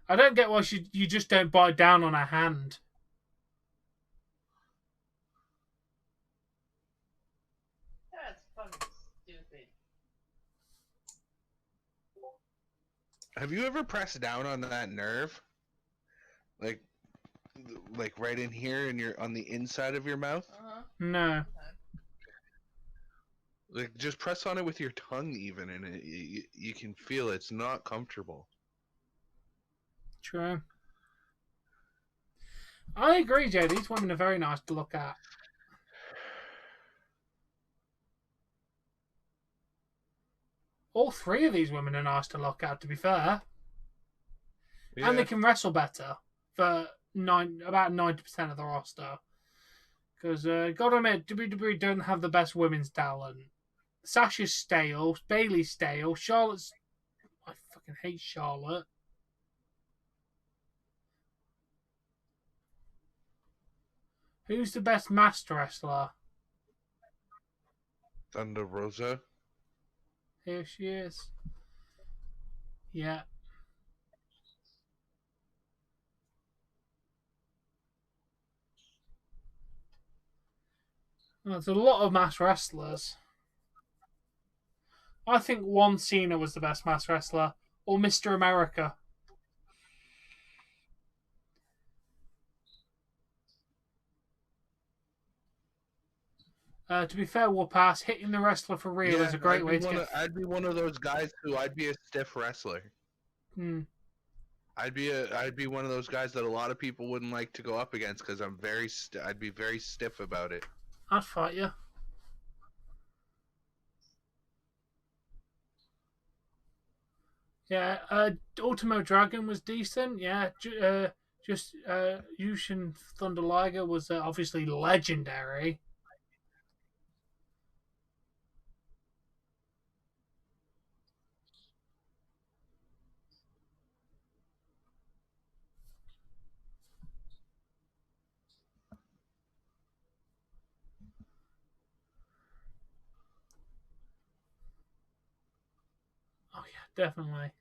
I don't get why you just don't bite down on her hand. That's fucking stupid. Have you ever pressed down on that nerve? Like right in here and on the inside of your mouth? Uh-huh. No. Like, just press on it with your tongue even, and you can feel it's not comfortable. True. I agree, Joe. These women are very nice to look at. All 3 of these women are nice to look at, to be fair. Yeah. And they can wrestle better for about 90% of the roster. Because, gotta admit, WWE don't have the best women's talent. Sasha's stale, Bayley's stale, Charlotte's... I fucking hate Charlotte. Who's the best master wrestler? Thunder Rosa. Here she is. Yeah. Well, there's a lot of mass wrestlers. I think Juan Cena was the best mass wrestler. Or Mr. America. To be fair, Warpass, hitting the wrestler for real is a great way to get... I'd be one of those guys who I'd be a stiff wrestler. Hmm. I'd be one of those guys that a lot of people wouldn't like to go up against because I'd be very stiff about it. I'd fight you. Yeah. Yeah, Ultimo Dragon was decent. Yeah, Yushin Thunder Liger was obviously legendary. Oh yeah, definitely.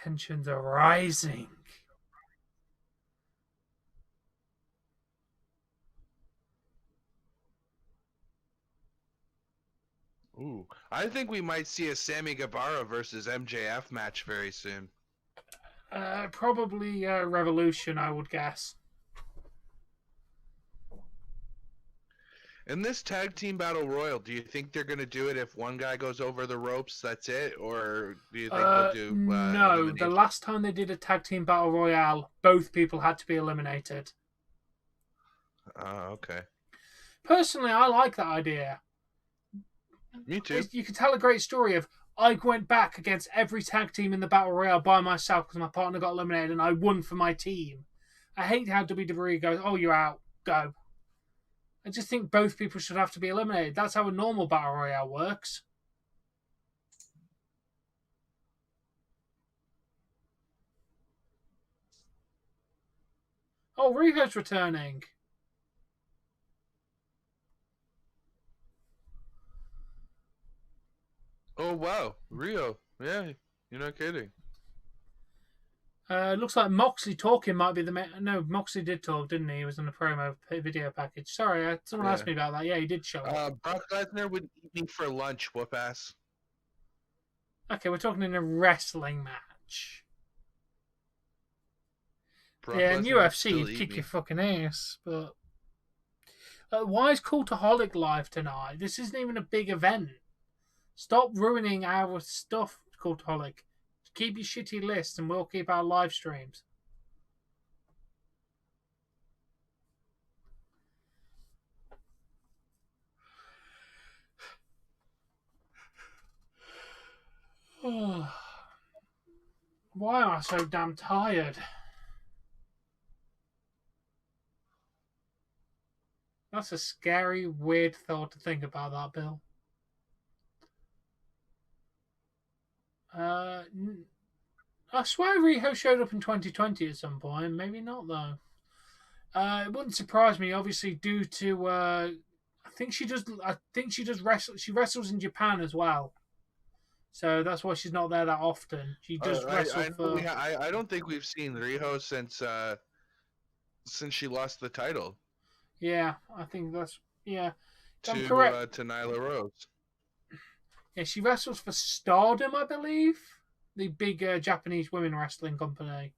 Tensions are rising. Ooh, I think we might see a Sammy Guevara versus MJF match very soon. Probably Revolution, I would guess. In this tag team battle royal, do you think they're going to do it if one guy goes over the ropes, that's it? Or do you think they'll do No, the elimination? last time they did a tag team battle royale, both people had to be eliminated. Okay. Personally, I like that idea. Me too. You could tell a great story of I went back against every tag team in the battle royale by myself because my partner got eliminated and I won for my team. I hate how WWE goes, oh, you're out, go. I just think both people should have to be eliminated. That's how a normal battle royale works. Oh, Riho's returning. Oh, wow. Rio. Yeah, you're not kidding. Looks like Moxley talking might be the... No, Moxley did talk, didn't he? He was in the promo video package. Sorry, someone asked me about that. Yeah, he did show up. Brock Lesnar would eat me for lunch, whoop ass. Okay, we're talking in a wrestling match. Brock Yeah, in Lesnar UFC, would you'd still kick eat your me. fucking ass, but... why is Cultaholic live tonight? This isn't even a big event. Stop ruining our stuff, Cultaholic. Keep your shitty list and we'll keep our live streams. Why am I so damn tired? That's a scary, weird thought to think about that, Bill. I swear Riho showed up in 2020 at some point. Maybe not, though. It wouldn't surprise me, obviously, due to... I think she does wrestle. She wrestles in Japan as well. So that's why she's not there that often. She does wrestle for... I don't think we've seen Riho since she lost the title. Yeah, I think that's... Yeah. To correct. to Nyla Rose. Yeah, she wrestles for Stardom, I believe. The big Japanese women wrestling company.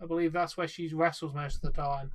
I believe that's where she wrestles most of the time.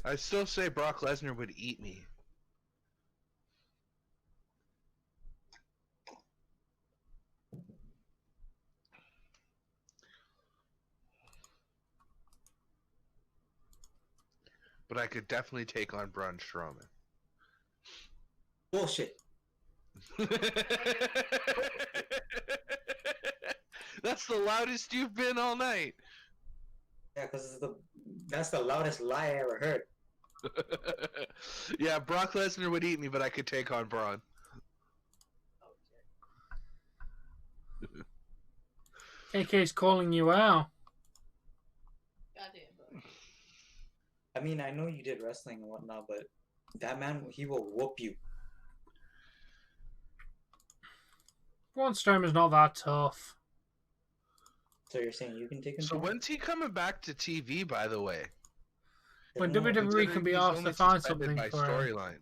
I still say Brock Lesnar would eat me. But I could definitely take on Braun Strowman. Bullshit. That's the loudest you've been all night. Yeah, because that's the loudest lie I ever heard. Yeah, Brock Lesnar would eat me, but I could take on Braun. KK's calling you out. Goddamn, bro. I mean, I know you did wrestling and whatnot, but that man, he will whoop you. Braun Strowman's not that tough. So you're saying you can take him? So when's he coming back to TV, by the way? When WWE can be asked to find something for him. Storyline.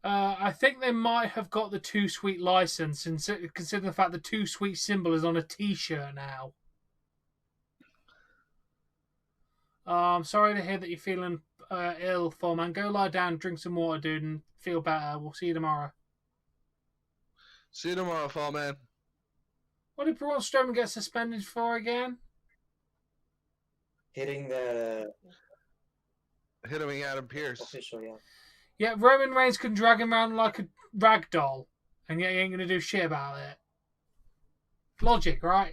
I think they might have got the Too Sweet license, and consider the fact the Too Sweet symbol is on a T-shirt now. I'm sorry to hear that you're feeling ill, Foreman. Go lie down, drink some water, dude, and feel better. We'll see you tomorrow. See you tomorrow, Fall Man. What did Braun Strowman get suspended for again? Hitting the Hitting Adam Pearce. official, yeah. Yeah, Roman Reigns can drag him around like a rag doll, and yet he ain't gonna do shit about it. Logic, right?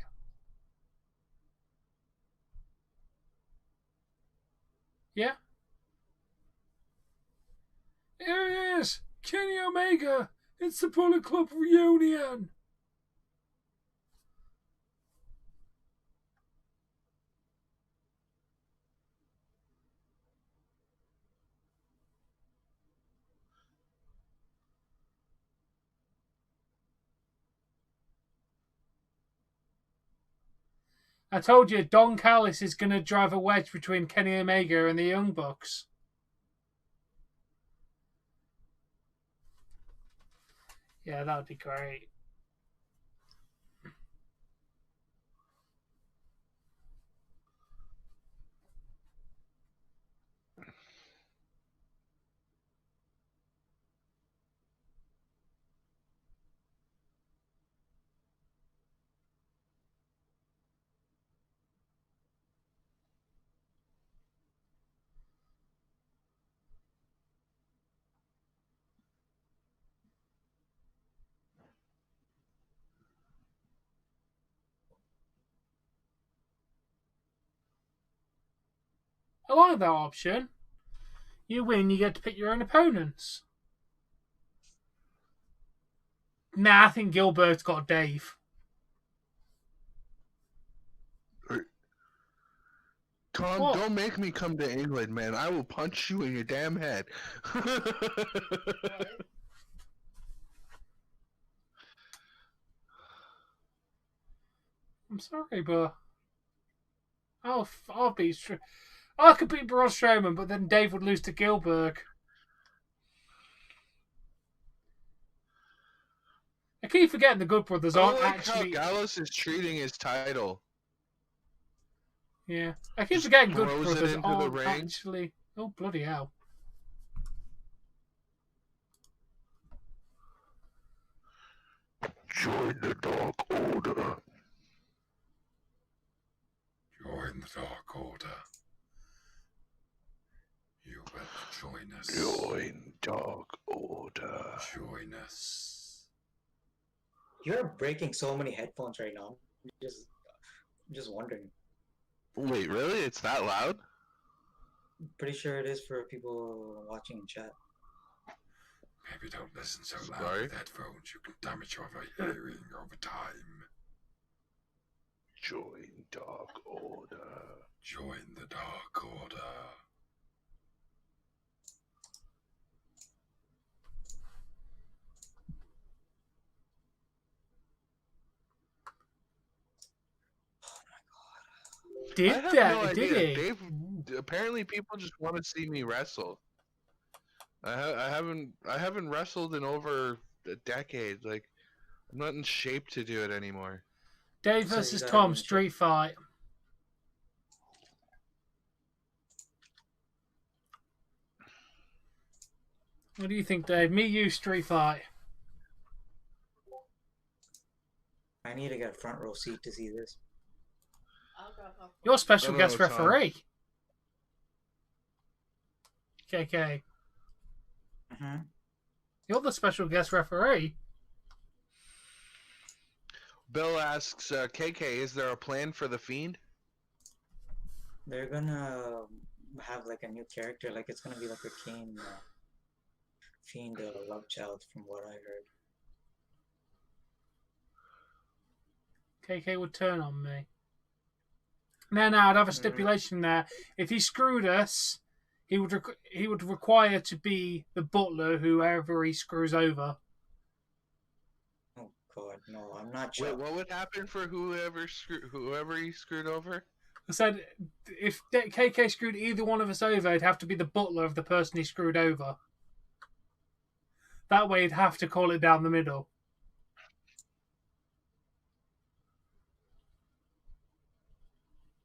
Yeah? Here he is! Kenny Omega! It's the Bullet Club reunion! I told you, Don Callis is going to drive a wedge between Kenny Omega and the Young Bucks. Yeah, that would be great. I like that option. You win, you get to pick your own opponents. Nah, I think Gilbert's got Dave. Tom, What? don't make me come to England, man. I will punch you in your damn head. I'm sorry, but I'll beat. I could beat Braun Strowman, but then Dave would lose to Gilbert. I keep forgetting the Good Brothers I aren't like actually. how Gallus is treating his title. Yeah, I keep Just forgetting Good throws it Brothers into the aren't ring. actually. Oh bloody hell! Join the Dark Order. Join the Dark Order. You will join us. Join Dark Order. Join us. You're breaking so many headphones right now. I'm just wondering. Wait, really? It's that loud? I'm pretty sure it is for people watching in chat. Maybe don't listen so loud Sorry? with headphones. You can damage your hearing over time. Join Dark Order. Join the Dark Order. Did I have that? no Did idea. he? Dave, apparently people just want to see me wrestle. I haven't wrestled in over a decade. Like, I'm not in shape to do it anymore. Dave So versus you gotta Tom be in street fight. What do you think, Dave? Me, you, street fight. I need to get a front row seat to see this. I'll grab popcorn. Your special No, guest Tom. referee. KK. Mm-hmm. You're the special guest referee. Bill asks, KK, is there a plan for the Fiend? They're gonna have like a new character, like it's gonna be like a Kane Fiend love child, from what I heard. KK would turn on me. No, I'd have a stipulation there. If he screwed us, he would require to be the butler whoever he screws over. Oh god, no, I'm not sure. Wait, what would happen for whoever he screwed over? I said, if KK screwed either one of us over, it'd have to be the butler of the person he screwed over. That way, he'd have to call it down the middle.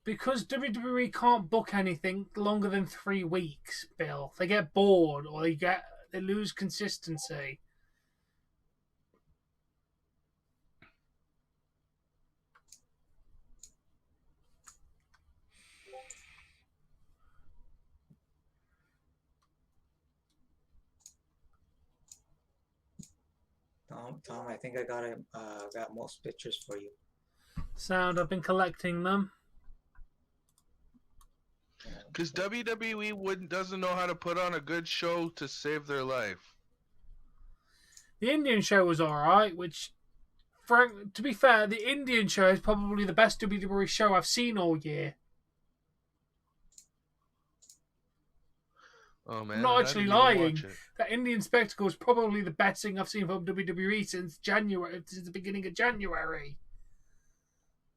Because WWE can't book anything longer than 3 weeks, Bill. They get bored or they lose consistency. Tom, I think I got most pictures for you. Sound, I've been collecting them. Because WWE doesn't know how to put on a good show to save their life. The Indian show was alright, which, to be fair, the Indian show is probably the best WWE show I've seen all year. Oh man, I'm not I actually didn't even lying. watch it. That Indian spectacle is probably the best thing I've seen from WWE since the beginning of January.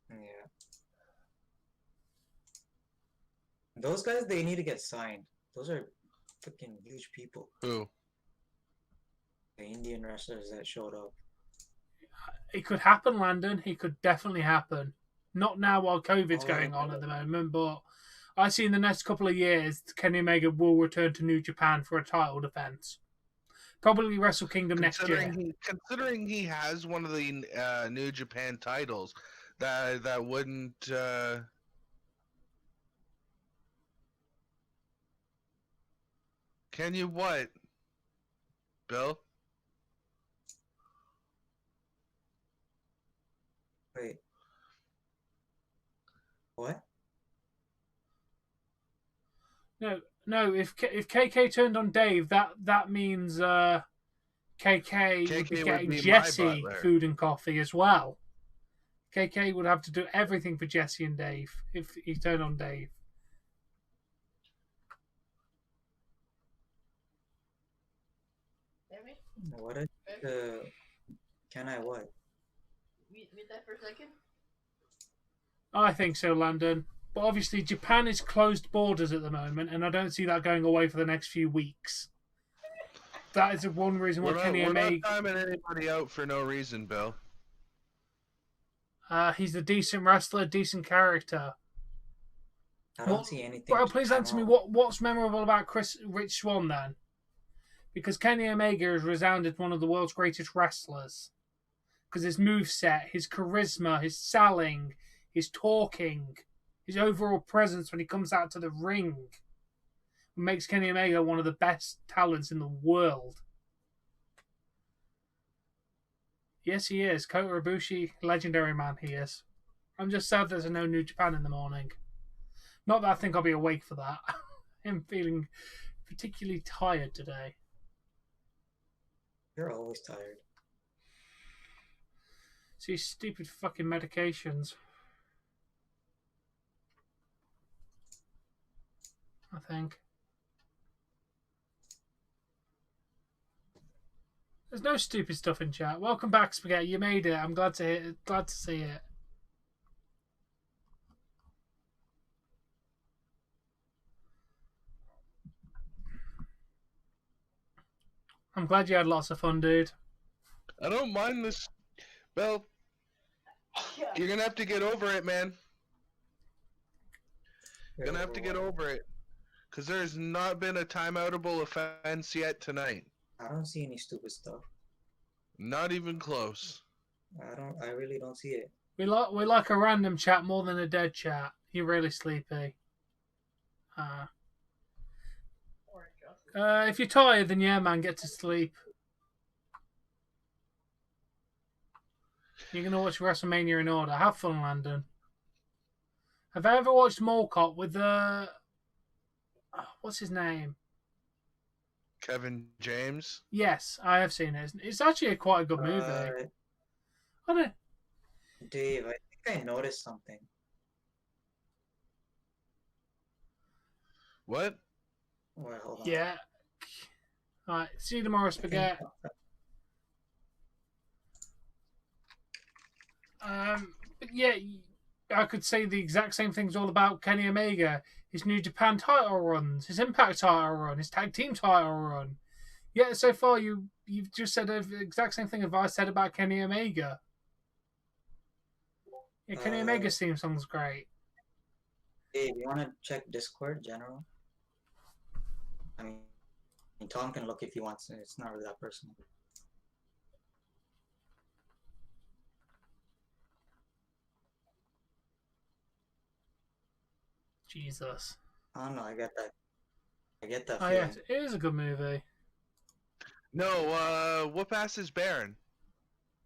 Yeah. Those guys, they need to get signed. Those are freaking huge people. Who? The Indian wrestlers that showed up. It could happen, Landon. It could definitely happen. Not now while COVID's Oh, going yeah. on at the moment, but I see in the next couple of years, Kenny Omega will return to New Japan for a title defense. Probably Wrestle Kingdom next year. Considering he has one of the New Japan titles, that wouldn't. Can you what, Bill? Wait. What? No. If KK turned on Dave, that means KK would be KK would getting be my Jesse butler. food and coffee as well. KK would have to do everything for Jesse and Dave if he turned on Dave. Maybe? What is the... Can I what? Mute that for a second. I think so, Landon. But obviously, Japan is closed borders at the moment, and I don't see that going away for the next few weeks. That is the one reason why Kenny We're not Omega. timing anybody out for no reason, Bill. He's a decent wrestler, decent character. I don't see anything. Well, please answer me. What's memorable about Rich Swann then? Because Kenny Omega has resounded one of the world's greatest wrestlers. Because his moveset, his charisma, his selling, his talking, his overall presence when he comes out to the ring makes Kenny Omega one of the best talents in the world. Yes, he is. Kota Ibushi, legendary man he is. I'm just sad there's no New Japan in the morning. Not that I think I'll be awake for that. I'm feeling particularly tired today. You're always tired. See, stupid fucking medications. I think. There's no stupid stuff in chat. Welcome back, Spaghetti. You made it. I'm glad to see it. I'm glad you had lots of fun, dude. I don't mind this, Bill. You're gonna have to get over it, man. You're gonna have to get over it, because there's not been a timeoutable offense yet tonight. I don't see any stupid stuff. Not even close. I really don't see it. We like a random chat more than a dead chat. You're really sleepy. If you're tired, then yeah, man, get to sleep. You're gonna watch WrestleMania in order. Have fun, Landon. Have I ever watched Mall Cop with what's his name? Kevin James? Yes, I have seen it. It's actually quite a good movie. I don't... Dave, I think I noticed something. What? Wait, hold on. Yeah. Alright, see you tomorrow, Spaghetti. But yeah, I could say the exact same things all about Kenny Omega. His New Japan title runs, his Impact title run, his Tag Team title run. Yeah, so far you've just said the exact same thing as I said about Kenny Omega. Yeah, Kenny Omega's theme song's great. Dave, you want to check Discord general? I mean, Tom can look if he wants. It's not really that personal. Jesus. I don't know. I get that. I get that Oh feeling. yeah, it is a good movie. No, Whoop Ass is Baron.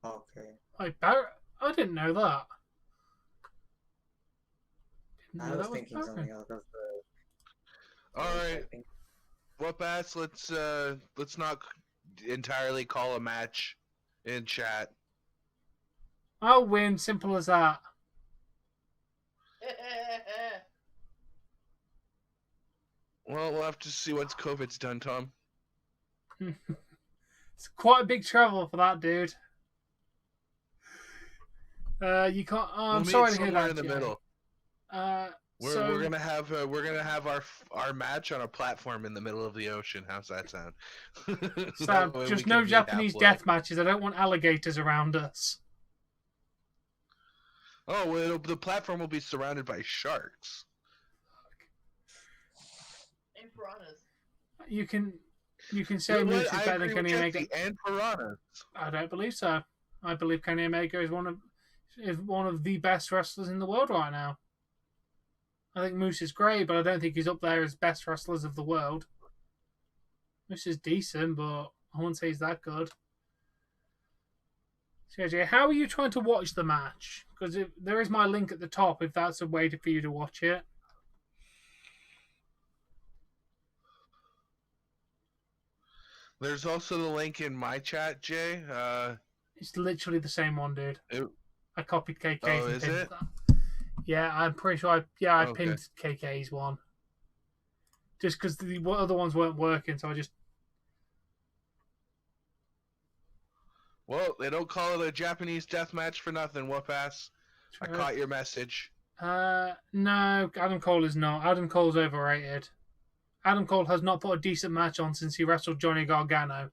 Okay. Like Barrett, I didn't know that. Didn't I know was that was thinking Barrett. something else. That's the All voice right, acting. Whoop-ass, let's not entirely call a match in chat. I'll win. Simple as that. Well, we'll have to see once COVID's done, Tom. It's quite a big travel for that dude. You can't. Oh, I'm We'll meet sorry to hear somewhere that, in the Jay. middle. So We're gonna have our match on a platform in the middle of the ocean. How's that sound? That way we just can no meet Japanese halfway. death matches. I don't want alligators around us. Oh, well, the platform will be surrounded by sharks. And piranhas. You can say You know Moose what? is I better than agree with Kenny Omega. Jesse and Piranha. I don't believe so. I believe Kenny Omega is one of the best wrestlers in the world right now. I think Moose is great, but I don't think he's up there as best wrestlers of the world. Moose is decent, but I wouldn't say he's that good. So, AJ, how are you trying to watch the match? Because there is my link at the top if that's a way for you to watch it. There's also the link in my chat, Jay. It's literally the same one, dude. I copied KK's Oh, and is pinned it? that. Yeah, I'm pretty sure I Okay. pinned KK's one. Just because the other ones weren't working, so I just... Well, they don't call it a Japanese death match for nothing, whoop-ass. I caught your message. No, Adam Cole is not. Adam Cole's overrated. Adam Cole has not put a decent match on since he wrestled Johnny Gargano.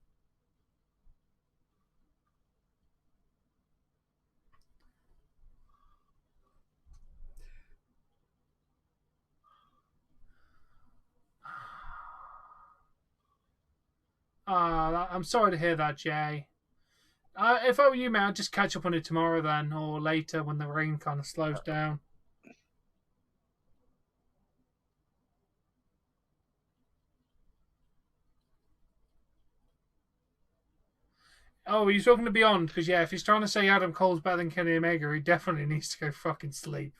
I'm sorry to hear that, Jay. If I were you, man, I'd just catch up on it tomorrow then, or later when the rain kind of slows down. Oh, he's talking to Beyond, because yeah, if he's trying to say Adam Cole's better than Kenny Omega, he definitely needs to go fucking sleep.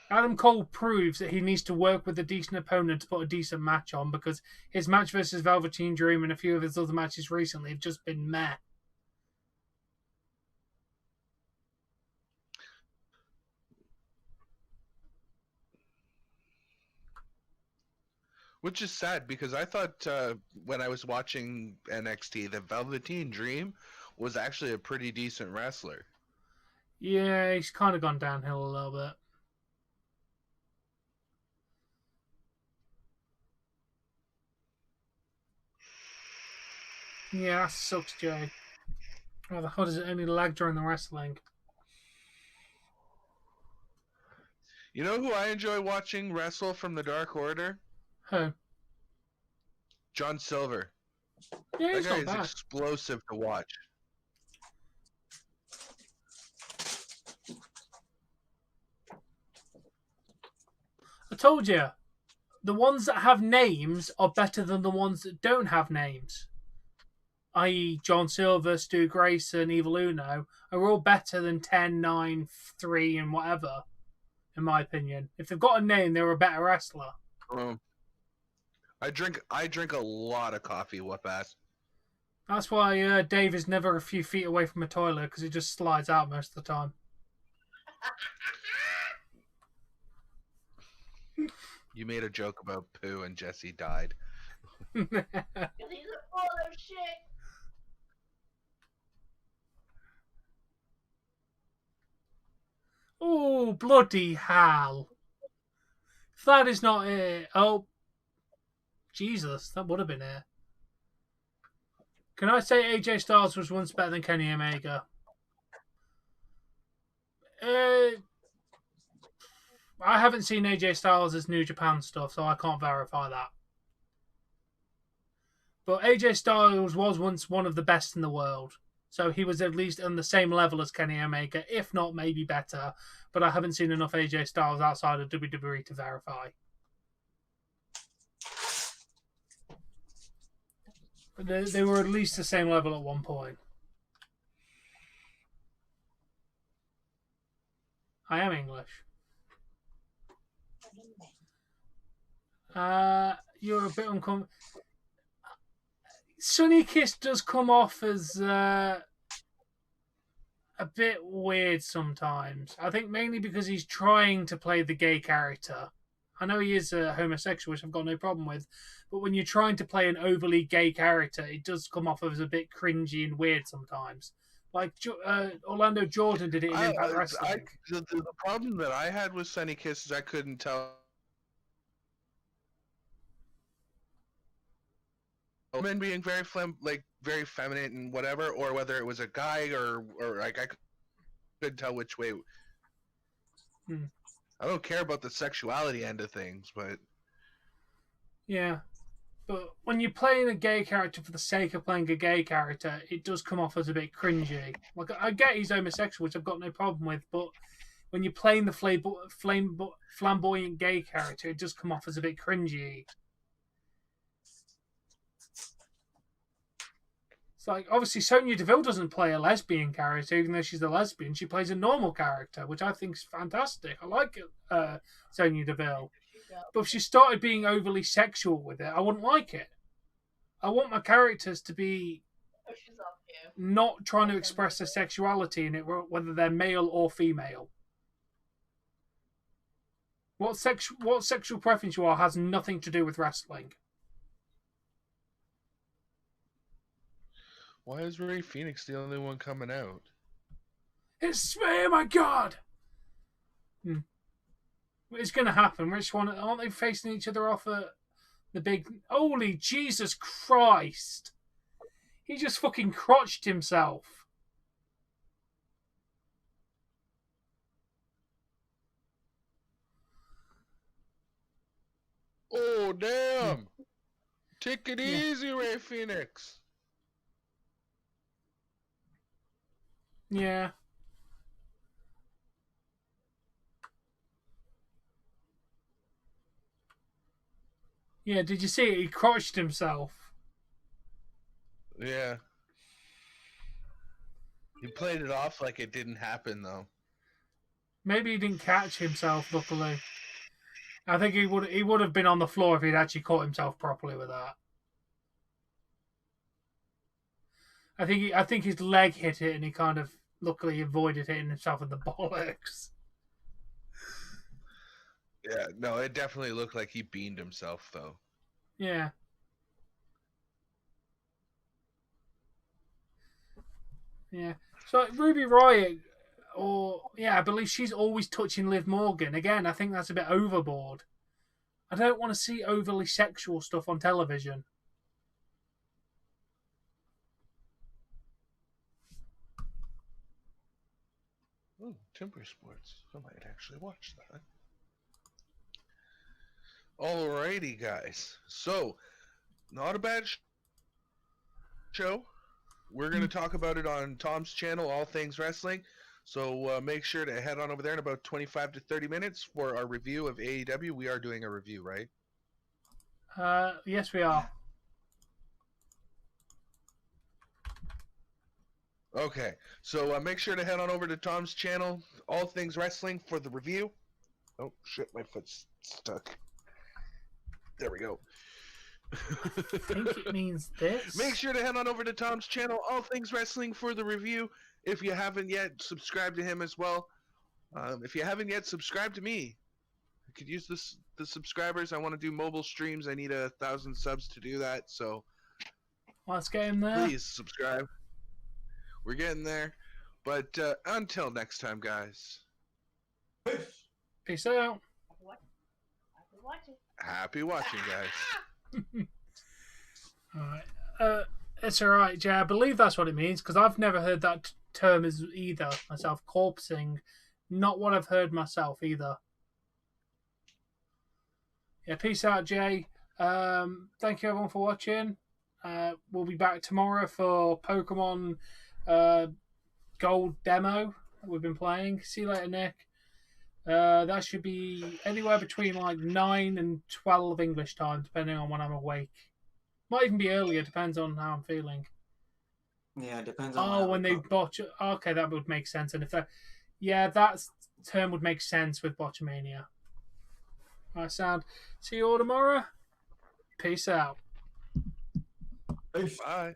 Adam Cole proves that he needs to work with a decent opponent to put a decent match on, because his match versus Velveteen Dream and a few of his other matches recently have just been meh. Which is sad because I thought when I was watching NXT, the Velveteen Dream was actually a pretty decent wrestler. Yeah, he's kind of gone downhill a little bit. Yeah, that sucks, Jay. How the hell does it only lag during the wrestling? You know who I enjoy watching wrestle from the Dark Order? Who? John Silver. Yeah, That he's guy not is bad. explosive to watch. I told you, the ones that have names are better than the ones that don't have names. I.e., John Silver, Stu Grayson, Evil Uno are all better than 10, 9, 3, and whatever, in my opinion. If they've got a name, they're a better wrestler. I drink a lot of coffee, whoop ass. That's why Dave is never a few feet away from a toilet, because he just slides out most of the time. You made a joke about poo and Jesse died. Because he's a full of shit. Oh, bloody hell. That is not it. Oh, Jesus, that would have been it. Can I say AJ Styles was once better than Kenny Omega? I haven't seen AJ Styles' New Japan stuff, so I can't verify that. But AJ Styles was once one of the best in the world. So he was at least on the same level as Kenny Omega, if not maybe better. But I haven't seen enough AJ Styles outside of WWE to verify. But they were at least the same level at one point. I am English. You're a bit uncomfortable. Sunny Kiss does come off as a bit weird sometimes. I think mainly because he's trying to play the gay character. I know he is a homosexual, which I've got no problem with, but when you're trying to play an overly gay character, it does come off as a bit cringy and weird sometimes. Like Orlando Jordan did it in Impact Wrestling. The problem that I had with Sunny Kiss is I couldn't tell women being very very feminine and whatever, or whether it was a guy or like I couldn't tell which way. I don't care about the sexuality end of things, but yeah. But when you're playing a gay character for the sake of playing a gay character, it does come off as a bit cringy. Like, I get he's homosexual, which I've got no problem with, but when you're playing the flamboyant gay character, it does come off as a bit cringy. It's like, obviously, Sonya Deville doesn't play a lesbian character, even though she's a lesbian. She plays a normal character, which I think is fantastic. I like Sonya Deville. But if she started being overly sexual with it, I wouldn't like it. I want my characters to be not trying to express their sexuality in it, whether they're male or female. What sexual preference you are has nothing to do with wrestling. why is Ray Phoenix the only one coming out? It's oh my god! It's going to happen. Which one? Aren't they facing each other off at the big... Holy Jesus Christ! He just fucking crotched himself. Oh, damn! Take it easy, Ray Phoenix. Yeah. Yeah, did you see it? He crotched himself. Yeah. He played it off like it didn't happen, though. Maybe he didn't catch himself, luckily. I think he would have been on the floor if he'd actually caught himself properly with that. I think his leg hit it and he kind of luckily avoided hitting himself in the bollocks. Yeah, no, it definitely looked like he beamed himself, though. Yeah. Yeah. So like Ruby Riott, I believe she's always touching Liv Morgan. Again, I think that's a bit overboard. I don't want to see overly sexual stuff on television. Oh, Timber Sports. I might actually watch that. Alrighty, guys. So, not a bad show. We're going to talk about it on Tom's channel, All Things Wrestling. So make sure to head on over there in about 25 to 30 minutes for our review of AEW. We are doing a review, right? Yes, we are. Okay. So make sure to head on over to Tom's channel, All Things Wrestling, for the review. Oh, shit, my foot's stuck. There we go. I think it means this. Make sure to head on over to Tom's channel, All Things Wrestling, for the review. If you haven't yet, subscribe to him as well. If you haven't yet, subscribe to me. I could use the subscribers. I want to do mobile streams. I need 1,000 subs to do that. So Let's get him there. please subscribe. We're getting there. But until next time, guys. Peace out. Happy watching, guys. Alright. It's alright, Jay. I believe that's what it means, because I've never heard that term as either myself. Corpsing. Not what I've heard myself either. Yeah, peace out, Jay. Thank you everyone for watching. We'll be back tomorrow for Pokemon Gold demo that we've been playing. See you later, Nick. That should be anywhere between like 9 and 12 English time, depending on when I'm awake. Might even be earlier, depends on how I'm feeling. Yeah, it depends on Oh, my when they outcome. botch. Okay, that would make sense. And if that, yeah, that term would make sense with Botchamania. I sound. See you all tomorrow. Peace out. Peace. Bye.